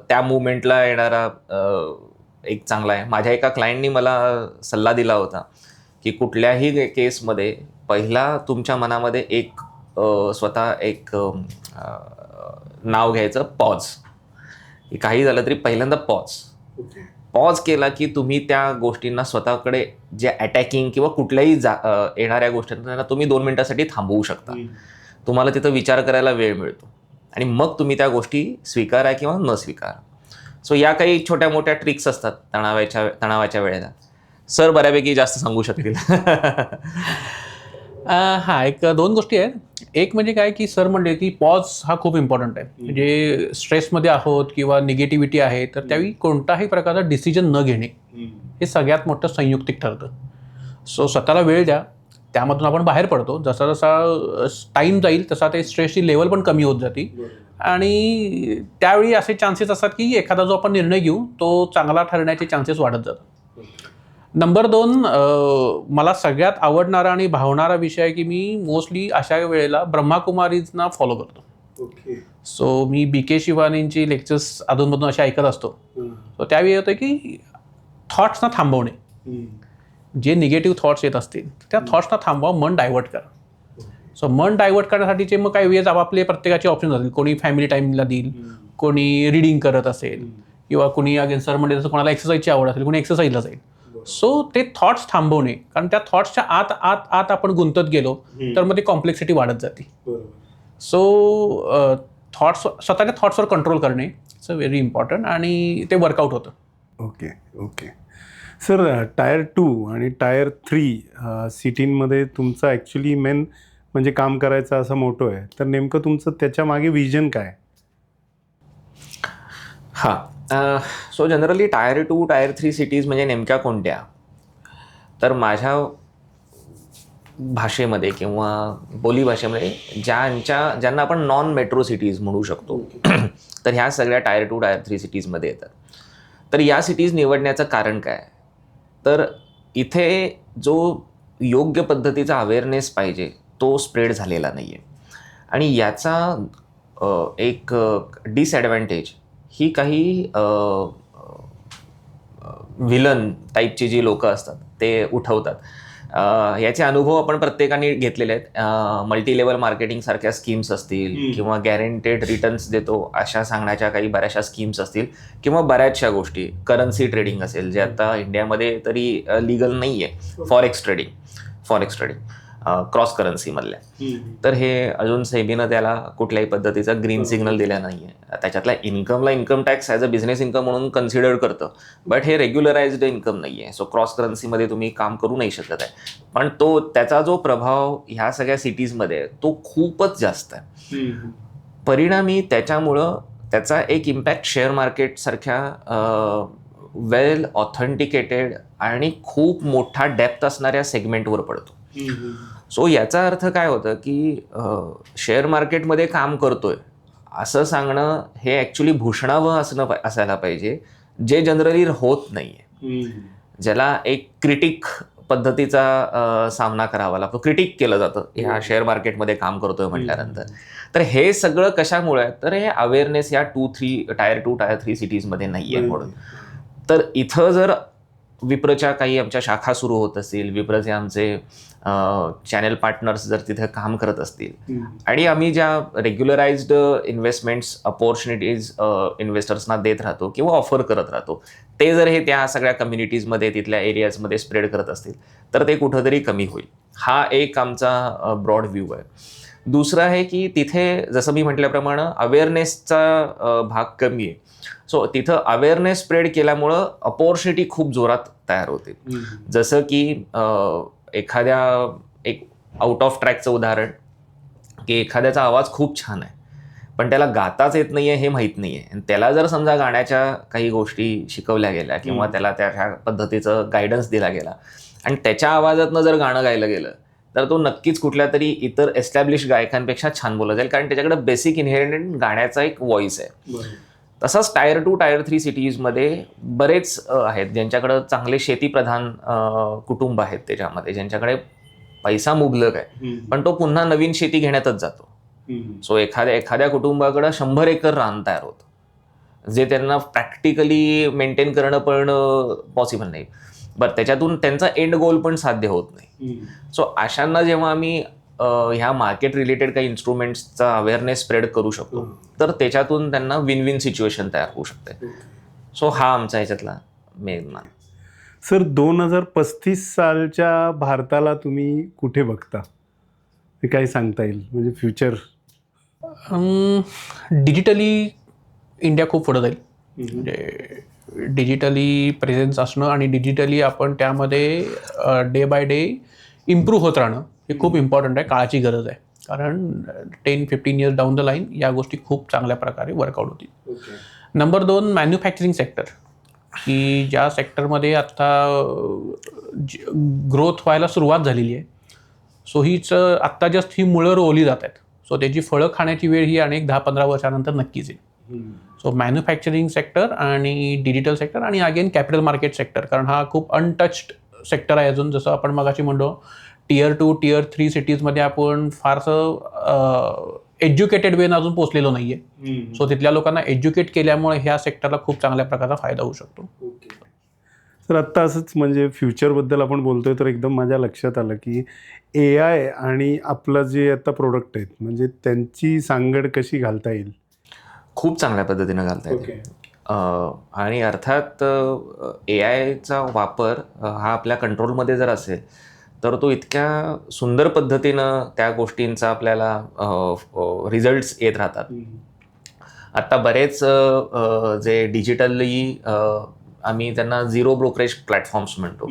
त्या मुवमेंटला येणारा एक चांगला आहे. माझ्या एका क्लायंटनी मला सल्ला दिला होता की कुठल्याही केसमध्ये पहिला तुमच्या मनामध्ये एक स्वतः एक नाव घ्यायचं, पॉज. काही झालं तरी पहिल्यांदा पॉज केला की तुम्ही त्या गोष्टींना स्वतःकडे जे अटॅकिंग किंवा कुठल्याही येणाऱ्या गोष्टींना तुम्ही 2 मिनिटासाठी थांबवू शकता. तुम्हाला तिथं विचार करायला वेळ मिळतो आणि मग तुम्ही त्या गोष्टी स्वीकारा किंवा न स्वीकारा. सो या काही छोट्या मोठ्या ट्रिक्स असतात तणावाच्या वेळेला. सर बऱ्यापैकी जास्त सांगू शकतील. हां, एक 2 गोष्टी आहेत. एक म्हणजे काय की सर म्हणले की पॉज हा खूप इम्पॉर्टंट आहे. म्हणजे स्ट्रेसमध्ये आहोत किंवा निगेटिव्हिटी आहे तर त्यावेळी कोणताही प्रकारचा डिसिजन न घेणे हे सगळ्यात मोठं संयुक्तिक ठरतं. सो स्वतःला वेळ द्या, त्यामधून आपण बाहेर पडतो. जसा जसा टाईम जाईल तसा ते स्ट्रेसची लेवल पण कमी होत जाते आणि त्यावेळी असे चान्सेस असतात की एखादा जो आपण निर्णय घेऊ तो चांगला ठरण्याचे चान्सेस वाढत जातात. नंबर 2, मला सगळ्यात आवडणारा आणि भावणारा विषय आहे की मी मोस्टली अशा वेळेला ब्रह्माकुमारीजना फॉलो करतो. सो मी BK शिवानींची लेक्चर्स अधूनमधून असे ऐकत असतो. सो त्यावेळी होतं की थॉट्सना थांबवणे. जे निगेटिव्ह थॉट्स येत असतील त्या थॉट्सना थांबवा, मन डायव्हर्ट करा. सो मन डायव्हर्ट करण्यासाठीचे मग काही वेळेस आपापले प्रत्येकाचे ऑप्शन असतील. कोणी फॅमिली टाईमला देईल, कोणी रिडिंग करत असेल, किंवा कोणी अगेन सर म्हणजे जसं कोणाला एक्सरसाइजची आवड असेल, कोणी एक्सरसाइजला जाईल. सो ते थॉट्स थांबवणे, कारण त्या थॉट्सच्या आत आत आत आपण गुंतत गेलो तर मग ती कॉम्प्लेक्सिटी वाढत जाते. सो स्वतःच्या थॉट्सवर कंट्रोल करणे इट्स अ व्हेरी इम्पॉर्टंट, आणि ते वर्कआउट होतं. ओके ओके सर, टायर 2 आणि टायर 3 सिटींमध्ये तुमचं ॲक्च्युली मेन म्हणजे काम करायचं असं मोठं आहे, तर नेमकं तुमचं त्याच्या मागे विजन काय? हां, so generally tyre 2, tyre 3 cities म्हणजे नेमक्या कोणत्या? तर माझ्या भाषेमध्ये किंवा बोलीभाषेमध्ये ज्यांना आपण नॉन मेट्रो सिटीज म्हणू शकतो, तर ह्या सगळ्या टायर 2, टायर 3 सिटीजमध्ये येतात. तर या सिटीज निवडण्याचं कारण काय? तर इथे जो योग्य पद्धतीचा अवेअरनेस पाहिजे तो स्प्रेड झालेला नाही आहे, आणि याचा एक डिसॲडव्हान्टेज ही काही व्हिलन टाईपची जी लोकं असतात ते उठवतात. याचे अनुभव आपण प्रत्येकाने घेतलेले आहेत. मल्टी लेवल मार्केटिंग सारख्या स्कीम्स असतील, किंवा गॅरंटेड रिटर्न्स देतो अशा सांगण्याच्या काही बऱ्याचशा स्कीम्स असतील, किंवा बऱ्याचशा गोष्टी, करन्सी ट्रेडिंग असेल जे आता इंडियामध्ये तरी लिगल नाही आहे, फॉरेक्स ट्रेडिंग क्रॉस करन्सीमधल्या. तर हे अजून सेबीनं त्याला कुठल्याही पद्धतीचा ग्रीन सिग्नल दिला नाही आहे. त्याच्यातल्या इन्कमला income tax as a business income म्हणून कन्सिडर करतं, बट हे रेग्युलराइज्ड इन्कम नाही आहे. सो क्रॉस करन्सीमध्ये तुम्ही काम करू नाही शकत आहे. पण त्याचा जो प्रभाव ह्या सगळ्या सिटीजमध्ये तो खूपच जास्त आहे. परिणामी त्याच्यामुळं त्याचा एक इम्पॅक्ट शेअर मार्केटसारख्या वेल ऑथेंटिकेटेड आणि खूप मोठा डेप्थ असणाऱ्या सेगमेंटवर पडतो. सो याचा अर्थ काय होतं की शेअर मार्केटमध्ये काम करतोय असं सांगणं हे ॲक्च्युली भूषणावं असायला पाहिजे, जे जनरली होत नाही आहे. ज्याला एक क्रिटिक पद्धतीचा सामना करावा लागतो, क्रिटिक केलं जातं ह्या शेअर मार्केटमध्ये काम करतोय म्हटल्यानंतर. तर हे सगळं कशामुळे आहे? तर हे अवेअरनेस या टायर 2, टायर 3 सिटीजमध्ये नाही आहे म्हणून. तर इथं जर विप्रोच्या काही आमच्या शाखा सुरू होत असतील, विप्रोचे आमचे चॅनल पार्टनर्स जर तिथे काम करत असतील, आणि आम्ही ज्या रेग्युलराइज्ड इन्व्हेस्टमेंट्स अपॉर्च्युनिटीज इन्व्हेस्टर्सना देत राहतो किंवा ऑफर करत राहतो, ते जर हे त्या सगळ्या कम्युनिटीजमध्ये तिथल्या एरियाजमध्ये स्प्रेड करत असतील तर ते कुठंतरी कमी होईल. हा एक आमचा ब्रॉड व्ह्यू आहे. दुसरं आहे की तिथे जसं मी म्हटल्याप्रमाणे अवेअरनेसचा भाग कमी आहे. सो तिथं अवेअरनेस स्प्रेड केल्यामुळं अपॉर्च्युनिटी खूप जोरात तयार होते. जसं की एक आउट ऑफ ट्रॅकचं उदाहरण, की एखाद्याचा आवाज खूप छान आहे पण त्याला गाताच येत नाही आहे हे माहीत नाही आहे, आणि त्याला जर समजा गाण्याच्या काही गोष्टी शिकवल्या गेल्या किंवा त्याला त्या पद्धतीचं गायडन्स दिला गेला आणि त्याच्या आवाजातनं जर गाणं गायलं गेलं तर तो नक्कीच कुठल्या तरी इतर एस्टॅब्लिश गायकांपेक्षा छान बोलला जाईल, कारण त्याच्याकडे बेसिक इनहेरिटंट गाण्याचा एक व्हॉइस आहे. तसंच टायर 2, टायर 3 सिटीजमध्ये बरेच आहेत ज्यांच्याकडं चांगले शेतीप्रधान कुटुंब आहेत, त्याच्यामध्ये ज्यांच्याकडे पैसा मुबलक आहे पण तो पुन्हा नवीन शेती घेण्यातच जातो. सो एखाद्या कुटुंबाकडं 100 एकर रान तयार होतं, जे त्यांना प्रॅक्टिकली मेंटेन करणं पण पॉसिबल नाही, बरं त्याच्यातून त्यांचा एंड गोल पण साध्य होत नाही. सो अशांना जेव्हा आम्ही ह्या मार्केट रिलेटेड काही इन्स्ट्रुमेंट्सचा अवेअरनेस स्प्रेड करू शकतो तर त्याच्यातून त्यांना विन विन सिच्युएशन तयार होऊ शकते. सो हा आमचा ह्याच्यातला मेन मान. सर, 2035 सालच्या भारताला तुम्ही कुठे बघता, हे काही सांगता येईल म्हणजे फ्युचर? डिजिटली इंडिया खूप पुढे जाईल. म्हणजे डिजिटली प्रेझेन्स असणं आणि डिजिटली आपण त्यामध्ये डे बाय डे इम्प्रूव्ह होत राहणं हे खूप इम्पॉर्टंट आहे, काळाची गरज आहे. कारण 10-15 इयर्स डाऊन द लाईन या गोष्टी खूप चांगल्या प्रकारे वर्कआउट होतील. नंबर 2, मॅन्युफॅक्चरिंग सेक्टर, की ज्या सेक्टरमध्ये आत्ता ग्रोथ व्हायला सुरुवात झालेली आहे. सो हीच आत्ता जस्ट ही मुळं रोवली जात आहेत. सो त्याची फळं खाण्याची वेळ ही अनेक 10-15 वर्षानंतर नक्कीच येईल. सो मॅन्युफॅक्चरिंग सेक्टर आणि डिजिटल सेक्टर आणि अगेन कॅपिटल मार्केट सेक्टर, कारण हा खूप अनटच्ड सेक्टर आहे अजून. जसं आपण मगाशी म्हणलो टियर 2, टियर 3 सिटीजमध्ये आपण फारसं एज्युकेटेड वेन अजून पोचलेलो नाही आहे. सो तिथल्या लोकांना एज्युकेट केल्यामुळे ह्या सेक्टरला खूप चांगल्या प्रकारचा फायदा होऊ शकतो. सर आत्ता असंच म्हणजे फ्युचरबद्दल आपण बोलतोय तर एकदम माझ्या लक्षात आलं की AI आणि आपलं जे आता प्रोडक्ट आहेत म्हणजे त्यांची सांगड कशी घालता येईल. खूप चांगल्या पद्धतीनं घालता येते. आणि अर्थात AIचा वापर हा आपल्या कंट्रोलमध्ये जर असेल तर तो इतक्या सुंदर पद्धतीनं त्या गोष्टींचा आपल्याला रिझल्ट्स येत राहतात. आत्ता बरेच जे डिजिटली आम्ही त्यांना झिरो ब्रोकरेज प्लॅटफॉर्म्स म्हणतो,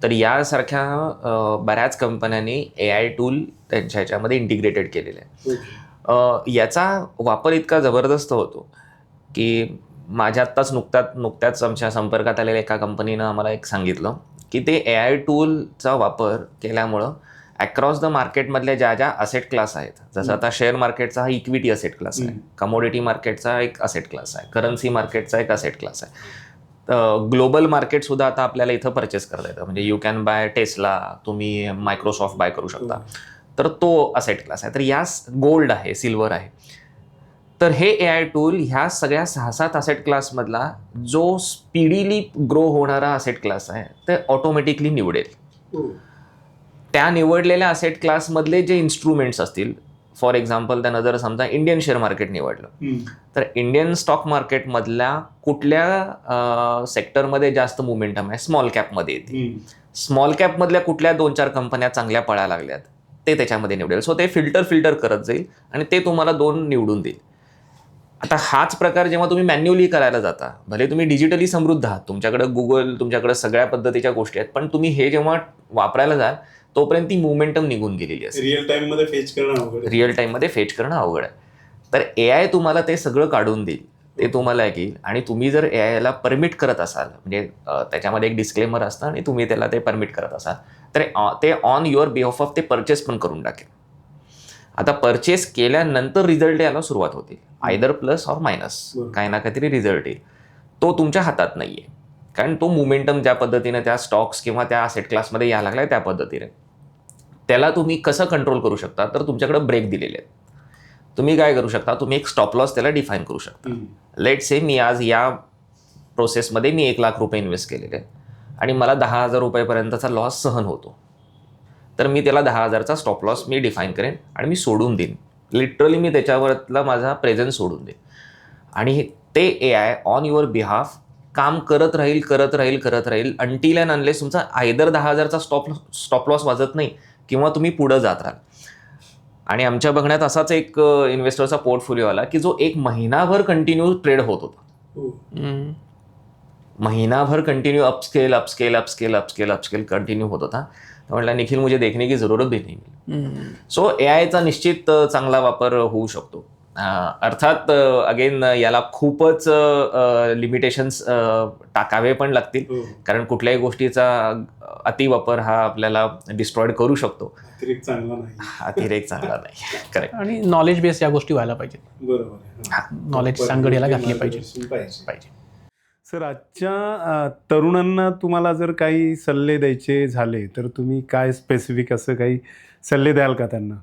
तर यासारख्या बऱ्याच कंपन्यांनी AI टूल त्यांच्या ह्याच्यामध्ये इंटिग्रेटेड केलेले आहे. याचा वापर इतका जबरदस्त होतो की माझ्या आत्ताच नुकत्याच आमच्या संपर्कात आलेल्या एका कंपनीनं आम्हाला एक सांगितलं की ते AI टूलचा वापर केल्यामुळं अक्रॉस द मार्केटमधल्या ज्या असेट क्लास आहेत, जसं आता शेअर मार्केटचा हा इक्विटी असेट क्लास आहे, कमोडिटी मार्केटचा एक असेट क्लास आहे, करन्सी मार्केटचा एक असेट क्लास आहे, ग्लोबल मार्केटसुद्धा आता आपल्याला इथं परचेस करता येतं. म्हणजे यू कॅन बाय टेस्ला, तुम्ही मायक्रोसॉफ्ट बाय करू शकता, तर तो असेट क्लास आहे. तर या गोल्ड आहे, सिल्वर आहे. तर हे AI टूल ह्या सगळ्या 6-7 असेट क्लासमधला जो स्पीडीली ग्रो होणारा असेट क्लास आहे ते ऑटोमॅटिकली निवडेल. त्या निवडलेल्या असेट क्लासमधले जे इन्स्ट्रुमेंट्स असतील, फॉर एक्झाम्पल त्यानं जर समजा इंडियन शेअर मार्केट निवडलं तर इंडियन स्टॉक मार्केटमधल्या कुठल्या सेक्टरमध्ये जास्त मोमेंटम आहे, स्मॉल कॅपमध्ये येते. स्मॉल कॅपमधल्या कुठल्या 2-4 कंपन्या चांगल्या पळायला लागल्यात ते त्याच्यामध्ये निवडेल. सो ते फिल्टर करत जाईल आणि ते तुम्हाला 2 निवडून देईल. आता हाच प्रकार जेव्हा तुम्ही मॅन्युअली करायला जाता, भले तुम्ही डिजिटली समृद्ध आहात, तुमच्याकडे गुगल, तुमच्याकडे सगळ्या पद्धतीच्या गोष्टी आहेत, पण तुम्ही हे जेव्हा वापरायला जाल तोपर्यंत ती मोमेंटम निघून गेलेली असते. रिअल टाइममध्ये फेच करणं अवघड आहे. तर AI तुम्हाला ते सगळं काढून देईल, ते तुम्हाला घेईल. आणि तुम्ही जर AIला परमिट करत असाल, म्हणजे त्याच्यामध्ये एक डिस्क्लेमर असतं आणि तुम्ही त्याला ते परमिट करत असाल, तर ते ऑन युअर बिहाफ ऑफ ते परचेस पण करून टाकेल. आता परचेस केल्यानंतर रिझल्ट यायला सुरुवात होते, आयदर प्लस ऑर मायनस, काही ना काहीतरी रिझल्ट येईल. तो तुमच्या हातात नाही आहे, कारण तो मोमेंटम ज्या पद्धतीने त्या स्टॉक्स किंवा त्या असेट क्लासमध्ये यायला लागला त्या पद्धतीने. त्याला तुम्ही कसं कंट्रोल करू शकता, तर तुमच्याकडे ब्रेक दिलेले आहेत. तुम्ही काय करू शकता, तुम्ही एक स्टॉप लॉस त्याला डिफाईन करू शकता. लेट से मी आज या प्रोसेसमध्ये मी 1 लाख रुपये इन्व्हेस्ट केलेले आणि मला 10,000 रुपयेपर्यंतचा लॉस सहन होतो, तर मी त्याला 10,000चा स्टॉप लॉस मी डिफाईन करेन आणि मी सोडून देईन. लिटरली मी त्याच्यावरला माझा प्रेझेन्स सोडून देईन आणि ते AI ऑन युअर बिहाफ काम करत राहील अंटिल अँड अनलेस तुमचा आयदर 10,000चा स्टॉप लॉस वाजत नाही किंवा तुम्ही पुढं जात राहाल. आणि आमच्या बघण्यात असाच एक इन्व्हेस्टरचा पोर्टफोलिओ आला की जो 1 महिनाभर कंटिन्यू ट्रेड होत होता. महिनाभर कंटिन्यू अपस्केल कंटिन्यू होत होता. म्हटला निखिल मुझे देखने की जरूरत भी नाही. सो AIचा निश्चित चांगला वापर होऊ शकतो. अर्थात अगेन याला खूपच लिमिटेशन्स टाकावे पण लागतील, कारण कुठल्याही गोष्टीचा अतिवापर हा आपल्याला डिस्ट्रॉइड करू शकतो. अतिरेक चांगला नाही. करेक्ट. आणि नॉलेज बेस या गोष्टी व्हायला पाहिजेत. बरोबर. नॉलेज सांगड याला घातली पाहिजे. सर आजच्या तरुणांना तुम्हाला जर काही सल्ले द्यायचे झाले तर तुम्ही काय स्पेसिफिक असं काही सल्ले द्याल का त्यांना?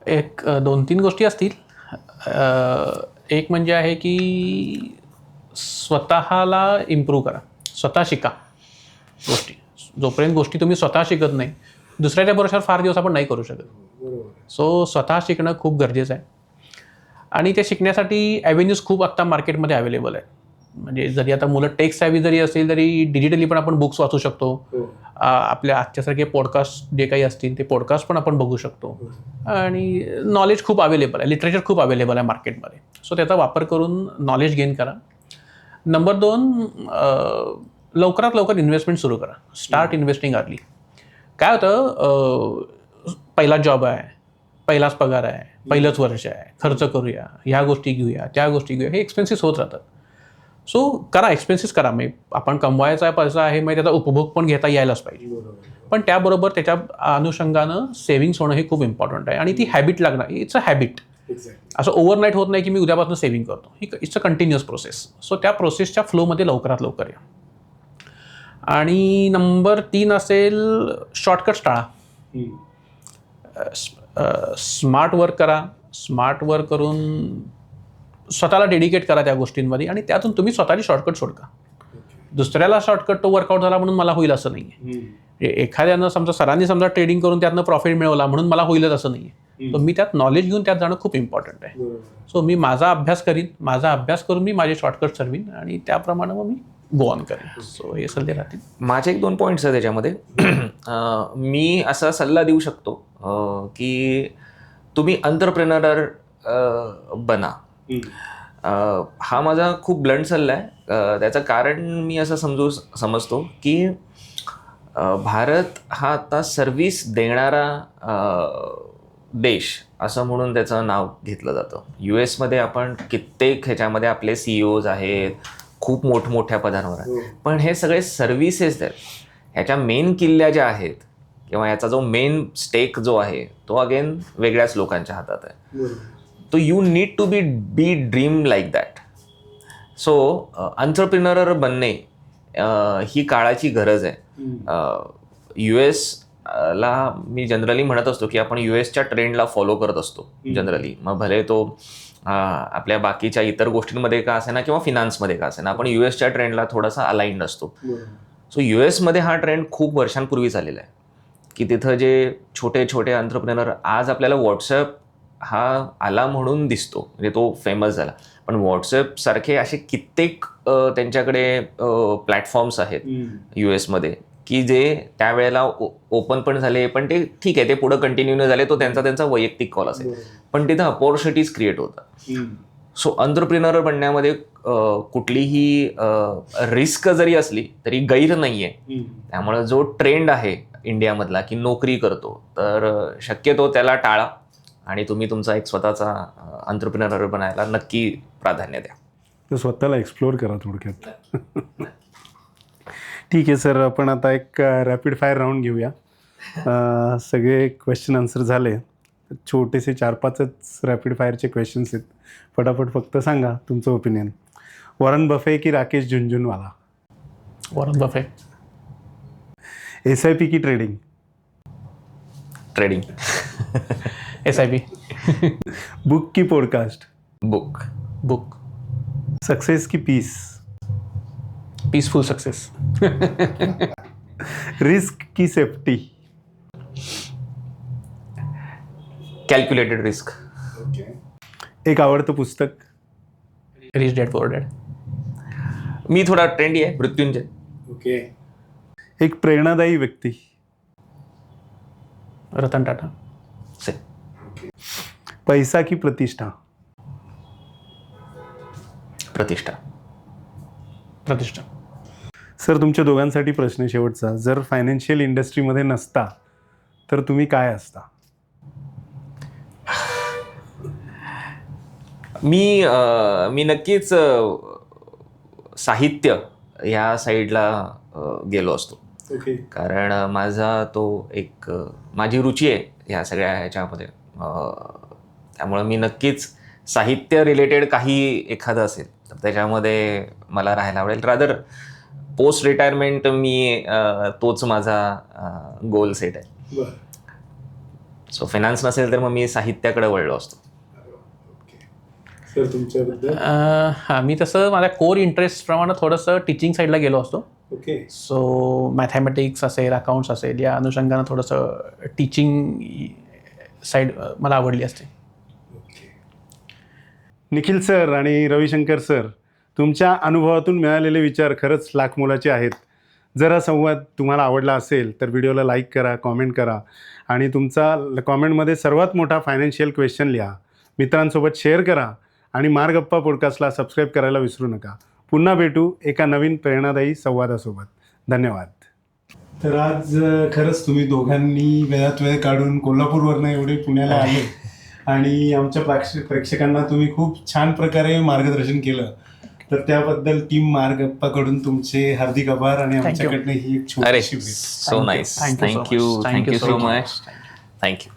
एक 2-3 गोष्टी असतील. एक म्हणजे आहे की स्वतःला इम्प्रूव्ह करा, स्वतः शिका गोष्टी. जोपर्यंत गोष्टी तुम्ही स्वतः शिकत नाही, दुसऱ्याच्या भरोशावर फार दिवस आपण नाही करू शकत. सो स्वतः शिकणं खूप गरजेचं आहे. आणि ते शिकण्यासाठी ॲव्हेन्यूज खूप आत्ता मार्केटमध्ये अवेलेबल आहे. म्हणजे जरी आता मुलं टेक सॅव्ही जरी असेल तरी डिजिटली पण आपण बुक्स वाचू शकतो. आपल्या आजच्यासारखे पॉडकास्ट जे काही असतील ते पॉडकास्ट पण आपण बघू शकतो. आणि नॉलेज खूप अवेलेबल आहे, लिटरेचर खूप अवेलेबल आहे मार्केटमध्ये. सो त्याचा वापर करून नॉलेज गेन करा. नंबर 2, लवकरात लवकर इन्व्हेस्टमेंट सुरू करा. Start investing early. काय होतं, पहिला जॉब आहे, पहिलाच पगार आहे, पहिलंच वर्ष आहे, खर्च करूया, ह्या गोष्टी घेऊया, त्या गोष्टी घेऊया, हे एक्सपेन्सेस होत राहतात. सो करा, एक्सपेन्सेस करा. मग आपण कमवायचा पैसा आहे, मग त्याचा उपभोग पण घेता यायलाच पाहिजे. पण त्याबरोबर त्याच्या अनुषंगानं सेव्हिंग्स होणं हे खूप इम्पॉर्टंट आहे. आणि ती हॅबिट लागणार. It's a habit. असं ओव्हरनाईट होत नाही की मी उद्यापासून सेव्हिंग करतो. It's a continuous process. So त्या प्रोसेसच्या फ्लोमध्ये लवकरात लवकर या. आणि नंबर 3 असेल, शॉर्टकट्स टाळा. स्मार्ट वर्क करा. स्मार्ट वर्क करून स्वतःला डेडिकेट करा त्या गोष्टींमध्ये आणि त्यातून तुम्ही स्वतःची शॉर्टकट सोडका. दुसऱ्याला शॉर्टकट तो वर्कआउट झाला म्हणून मला होईल असं नाही आहे. एखाद्यानं सरांनी ट्रेडिंग करून त्यातनं प्रॉफिट मिळवला म्हणून मला होईलच असं नाही आहे. तर मी त्यात नॉलेज घेऊन त्यात जाणं खूप इम्पॉर्टंट आहे. सो मी माझा अभ्यास करून मी माझे शॉर्टकट ठरवीन आणि त्याप्रमाणे मग मी गो ऑन करेन. सो हे सल्ले राहतील. माझे 1-2 पॉईंट्स आहेत त्याच्यामध्ये. मी असा सल्ला देऊ शकतो की तुम्ही एंटरप्रेन्योर बना. हा माझा खूप ब्लंट सल्ला आहे. त्याचं कारण मी असं समजतो की भारत हा आता सर्व्हिस देणारा देश असं म्हणून त्याचं नाव घेतलं जातं. US मध्ये आपण कित्येक ह्याच्यामध्ये आपले CEOs आहेत, खूप मोठमोठ्या पदांवर आहेत, पण हे सगळे सर्व्हिसेस आहेत. ह्याच्या मेन किल्ल्या ज्या आहेत किंवा याचा जो मेन स्टेक जो आहे तो अगेन वेगळ्याच लोकांच्या हातात आहे. तो you need to be dream like that. So entrepreneur बनणे ही काळाची गरज आहे. US ला मी जनरली म्हणत असतो की आपण USच्या ट्रेंडला फॉलो करत असतो जनरली. मग भले तो आपल्या बाकीच्या इतर गोष्टींमध्ये का असेना किंवा फिनान्समध्ये का असेना, आपण USच्या ट्रेंडला थोडासा अलाइंड असतो. सो USमध्ये हा ट्रेंड खूप वर्षांपूर्वी झालेला आहे की तिथं जे छोटे छोटे एंटरप्रेन्योर, आज आपल्याला व्हॉट्सॲप हा आला म्हणून दिसतो, म्हणजे तो फेमस झाला, पण व्हॉट्सॲप सारखे असे कित्येक त्यांच्याकडे प्लॅटफॉर्म्स आहेत US मध्ये की जे त्यावेळेला ओपन पण झाले, पण ते ठीक आहे, ते पुढं कंटिन्यू न झाले, तो त्यांचा वैयक्तिक कॉल असेल, पण तिथं अपॉर्च्युनिटीज क्रिएट होतात. सो एंटरप्रेन्योर बनण्यामध्ये कुठलीही रिस्क जरी असली तरी गैर नाही आहे. त्यामुळे जो ट्रेंड आहे इंडियामधला की नोकरी करतो, तर शक्यतो त्याला टाळा आणि तुम्ही तुमचा एक स्वतःचा एंटरप्रेन्योर बनायला नक्की प्राधान्य द्या. तर स्वतःला एक्सप्लोअर करा थोडक्यात. ठीक आहे सर, आपण आता एक रॅपिड फायर राऊंड घेऊया. सगळे क्वेश्चन आन्सर झाले. छोटेसे 4-5च रॅपिड फायरचे क्वेश्चन्स आहेत. फटाफट फक्त सांगा तुमचं ओपिनियन. वॉरन बफे की Rakesh Jhunjhunwala? Warren Buffett. SIP की ट्रेडिंग? ट्रेडिंग. SIP. बुक की पॉडकास्ट? बुक. सक्सेस की पीस? Peaceful success. रिस्क की सेफ्टी? Calculated risk. एक आवडतं पुस्तक? Rich dad poor dad. मी थोडा ट्रेंडी आहे, मृत्युंजय. ओके. एक प्रेरणादायी व्यक्ती? रतन टाटा. पैसा की प्रतिष्ठा? प्रतिष्ठा. सर, तुमच्या दोघांसाठी प्रश्न शेवटचा. जर फायनान्शियल इंडस्ट्रीमध्ये नसता तर तुम्ही काय असता? मी नक्कीच साहित्य ह्या साईडला गेलो असतो. कारण माझी रुची आहे ह्या सगळ्या ह्याच्यामध्ये. त्यामुळे मी नक्कीच साहित्य रिलेटेड काही एखादं असेल तर त्याच्यामध्ये मला राहायला आवडेल. रादर पोस्ट रिटायरमेंट मी तोच माझा गोल सेट आहे. सो फायनान्स नसेल तर मग मी साहित्याकडे वळलो असतो. सर, तुमच्याबद्दल? हां, मी तसं माझ्या कोर इंटरेस्ट प्रमाणे थोडंसं टीचिंग साईडला गेलो असतो. ओके. सो मॅथमॅटिक्स असेल, अकाउंट्स असेल, या अनुषंगानं थोडंसं टीचिंग साईड मला आवडली असते. निखिल सर आणि रविशंकर सर, तुमच्या अनुभवातून मिळालेले विचार खरंच लाख मोलाचे आहेत. जर हा संवाद तुम्हाला आवडला असेल तर व्हिडिओला लाईक करा, कॉमेंट करा आणि तुमचा कॉमेंटमध्ये सर्वात मोठा फायनान्शियल क्वेश्चन लिहा. मित्रांसोबत शेअर करा आणि मार्गप्पा पॉडकास्टला सबस्क्राईब करायला विसरू नका. पुन्हा भेटू एका नवीन प्रेरणादायी संवादासोबत. धन्यवाद. तर आज खरंच तुम्ही दोघांनी वेळात वेळ काढून कोल्हापूरवरनं एवढे पुण्याला आले आणि आमच्या प्रेक्षकांना तुम्ही खूप छान प्रकारे मार्गदर्शन केलं. तर त्याबद्दल टीम मार्गप्पाकडून तुमचे हार्दिक आभार आणि आमच्याकडनं ही एक छोटीशी भेट. So nice. Thank you so much. Thank you.